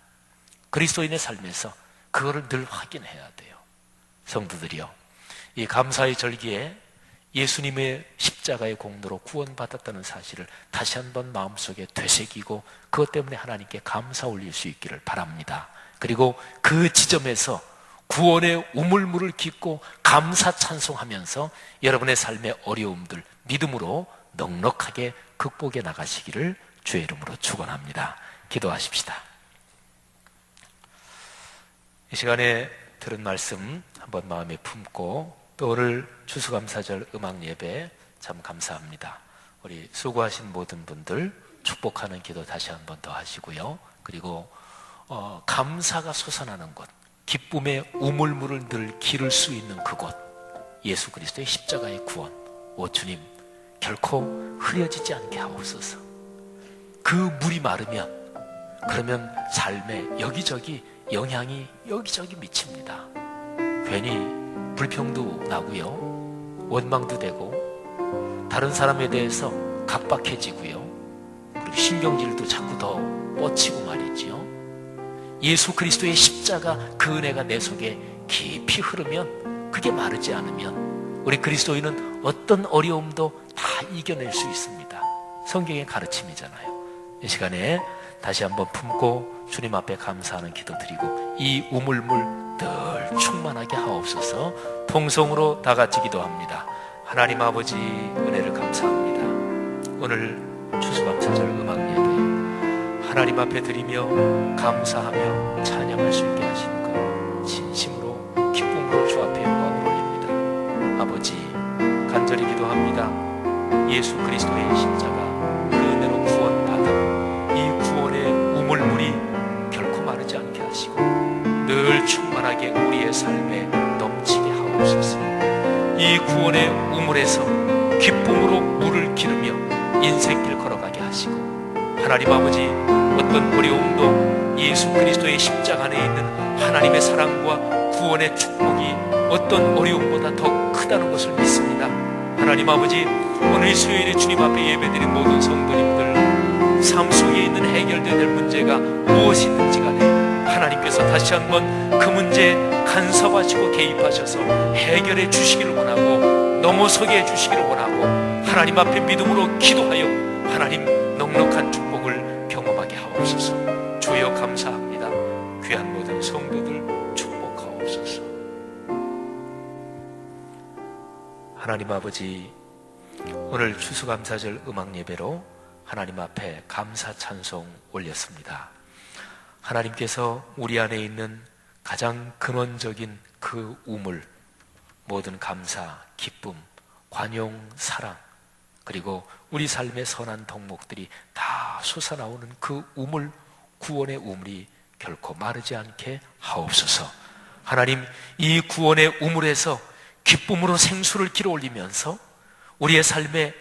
그리스도인의 삶에서 그거를 늘 확인해야 돼요. 성도들이요, 이 감사의 절기에 예수님의 십자가의 공로로 구원받았다는 사실을 다시 한번 마음속에 되새기고 그것 때문에 하나님께 감사 올릴 수 있기를 바랍니다. 그리고 그 지점에서 구원의 우물물을 깃고 감사 찬송하면서 여러분의 삶의 어려움들 믿음으로 넉넉하게 극복해 나가시기를 주의 이름으로 축원합니다. 기도하십시다. 이 시간에 들은 말씀 한번 마음에 품고, 또 오늘 추수감사절 음악 예배 참 감사합니다. 우리 수고하신 모든 분들 축복하는 기도 다시 한번 더 하시고요. 그리고 감사가 솟아나는 곳, 기쁨의 우물물을 늘 기를 수 있는 그곳, 예수 그리스도의 십자가의 구원, 오 주님 결코 흐려지지 않게 하옵소서. 그 물이 마르면 그러면 삶에 여기저기 영향이 여기저기 미칩니다. 괜히 불평도 나고요, 원망도 되고 다른 사람에 대해서 각박해지고요, 그리고 신경질도 자꾸 더 뻗치고 말이지요. 예수 그리스도의 십자가 그 은혜가 내 속에 깊이 흐르면, 그게 마르지 않으면 우리 그리스도인은 어떤 어려움도 다 이겨낼 수 있습니다. 성경의 가르침이잖아요. 이 시간에 다시 한번 품고 주님 앞에 감사하는 기도 드리고 이 우물물 늘 충만하게 하옵소서. 통성으로 다 같이 기도합니다. 하나님 아버지 은혜를 감사합니다. 오늘 추수감사절 음악 예배 하나님 앞에 드리며 감사하며 찬양할 수 있게 하시는 것 진심으로 기쁨으로 주 앞에 영광을 올립니다. 아버지 간절히 기도합니다. 예수 그리스도의 십자가 그 은혜로 구원받은 이 구원의 우물물이 결코 마르지 않게 하시고 늘 충만하게 우리의 삶에 넘치게 하옵소서. 이 구원의 우물에서 기쁨으로 물을 기르며 인생길 걸어가게 하시고 하나님 아버지 어떤 어려움도 예수 그리스도의 십자가 안에 있는 하나님의 사랑과 구원의 축복이 어떤 어려움보다 더 크다는 것을 믿습니다. 하나님 아버지 오늘 수요일에 주님 앞에 예배드린 모든 성도님들 삶 속에 있는 해결되어야 될 문제가 무엇이든지 간에 하나님께서 다시 한번 그 문제에 간섭하시고 개입하셔서 해결해 주시기를 원하고 넘어서게 해주시기를 원하고 하나님 앞에 믿음으로 기도하여 하나님 넉넉한 축복을 경험하게 하옵소서. 주여 감사합니다. 귀한 모든 성도들 축복하옵소서. 하나님 아버지 오늘 추수감사절 음악 예배로 하나님 앞에 감사 찬송 올렸습니다. 하나님께서 우리 안에 있는 가장 근원적인 그 우물, 모든 감사, 기쁨, 관용, 사랑, 그리고 우리 삶의 선한 덕목들이 다 솟아나오는 그 우물, 구원의 우물이 결코 마르지 않게 하옵소서. 하나님, 이 구원의 우물에서 기쁨으로 생수를 길어 올리면서 우리의 삶에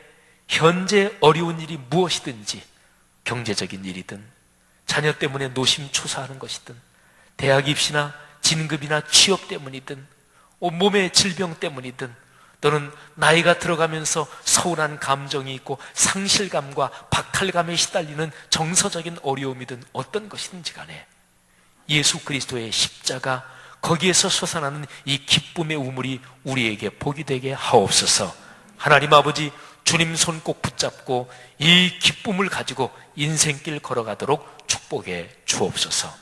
현재 어려운 일이 무엇이든지 경제적인 일이든 자녀 때문에 노심초사하는 것이든 대학 입시나 진급이나 취업 때문이든 몸의 질병 때문이든 또는 나이가 들어가면서 서운한 감정이 있고 상실감과 박탈감에 시달리는 정서적인 어려움이든 어떤 것이든지 간에 예수 그리스도의 십자가 거기에서 솟아나는 이 기쁨의 우물이 우리에게 복이 되게 하옵소서. 하나님 아버지 주님 손 꼭 붙잡고 이 기쁨을 가지고 인생길 걸어가도록 축복해 주옵소서.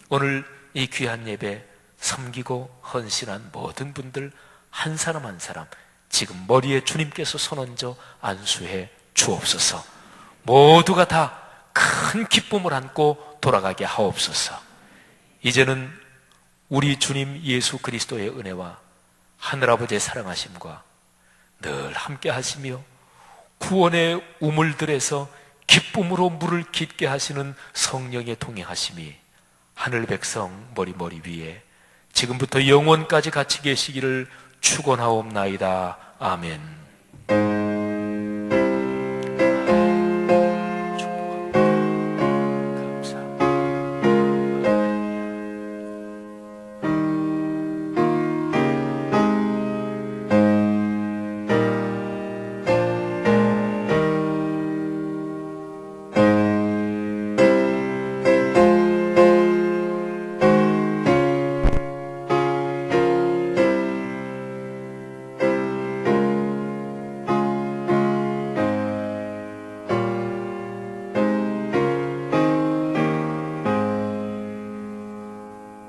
오늘 이 귀한 예배 섬기고 헌신한 모든 분들 한 사람 한 사람 지금 머리에 주님께서 손 얹어 안수해 주옵소서. 모두가 다 큰 기쁨을 안고 돌아가게 하옵소서. 이제는 우리 주님 예수 그리스도의 은혜와 하늘아버지의 사랑하심과 늘 함께 하시며 구원의 우물들에서 기쁨으로 물을 깊게 하시는 성령의 동행하심이 하늘 백성 머리 위에 지금부터 영원까지 같이 계시기를 축원하옵나이다. 아멘.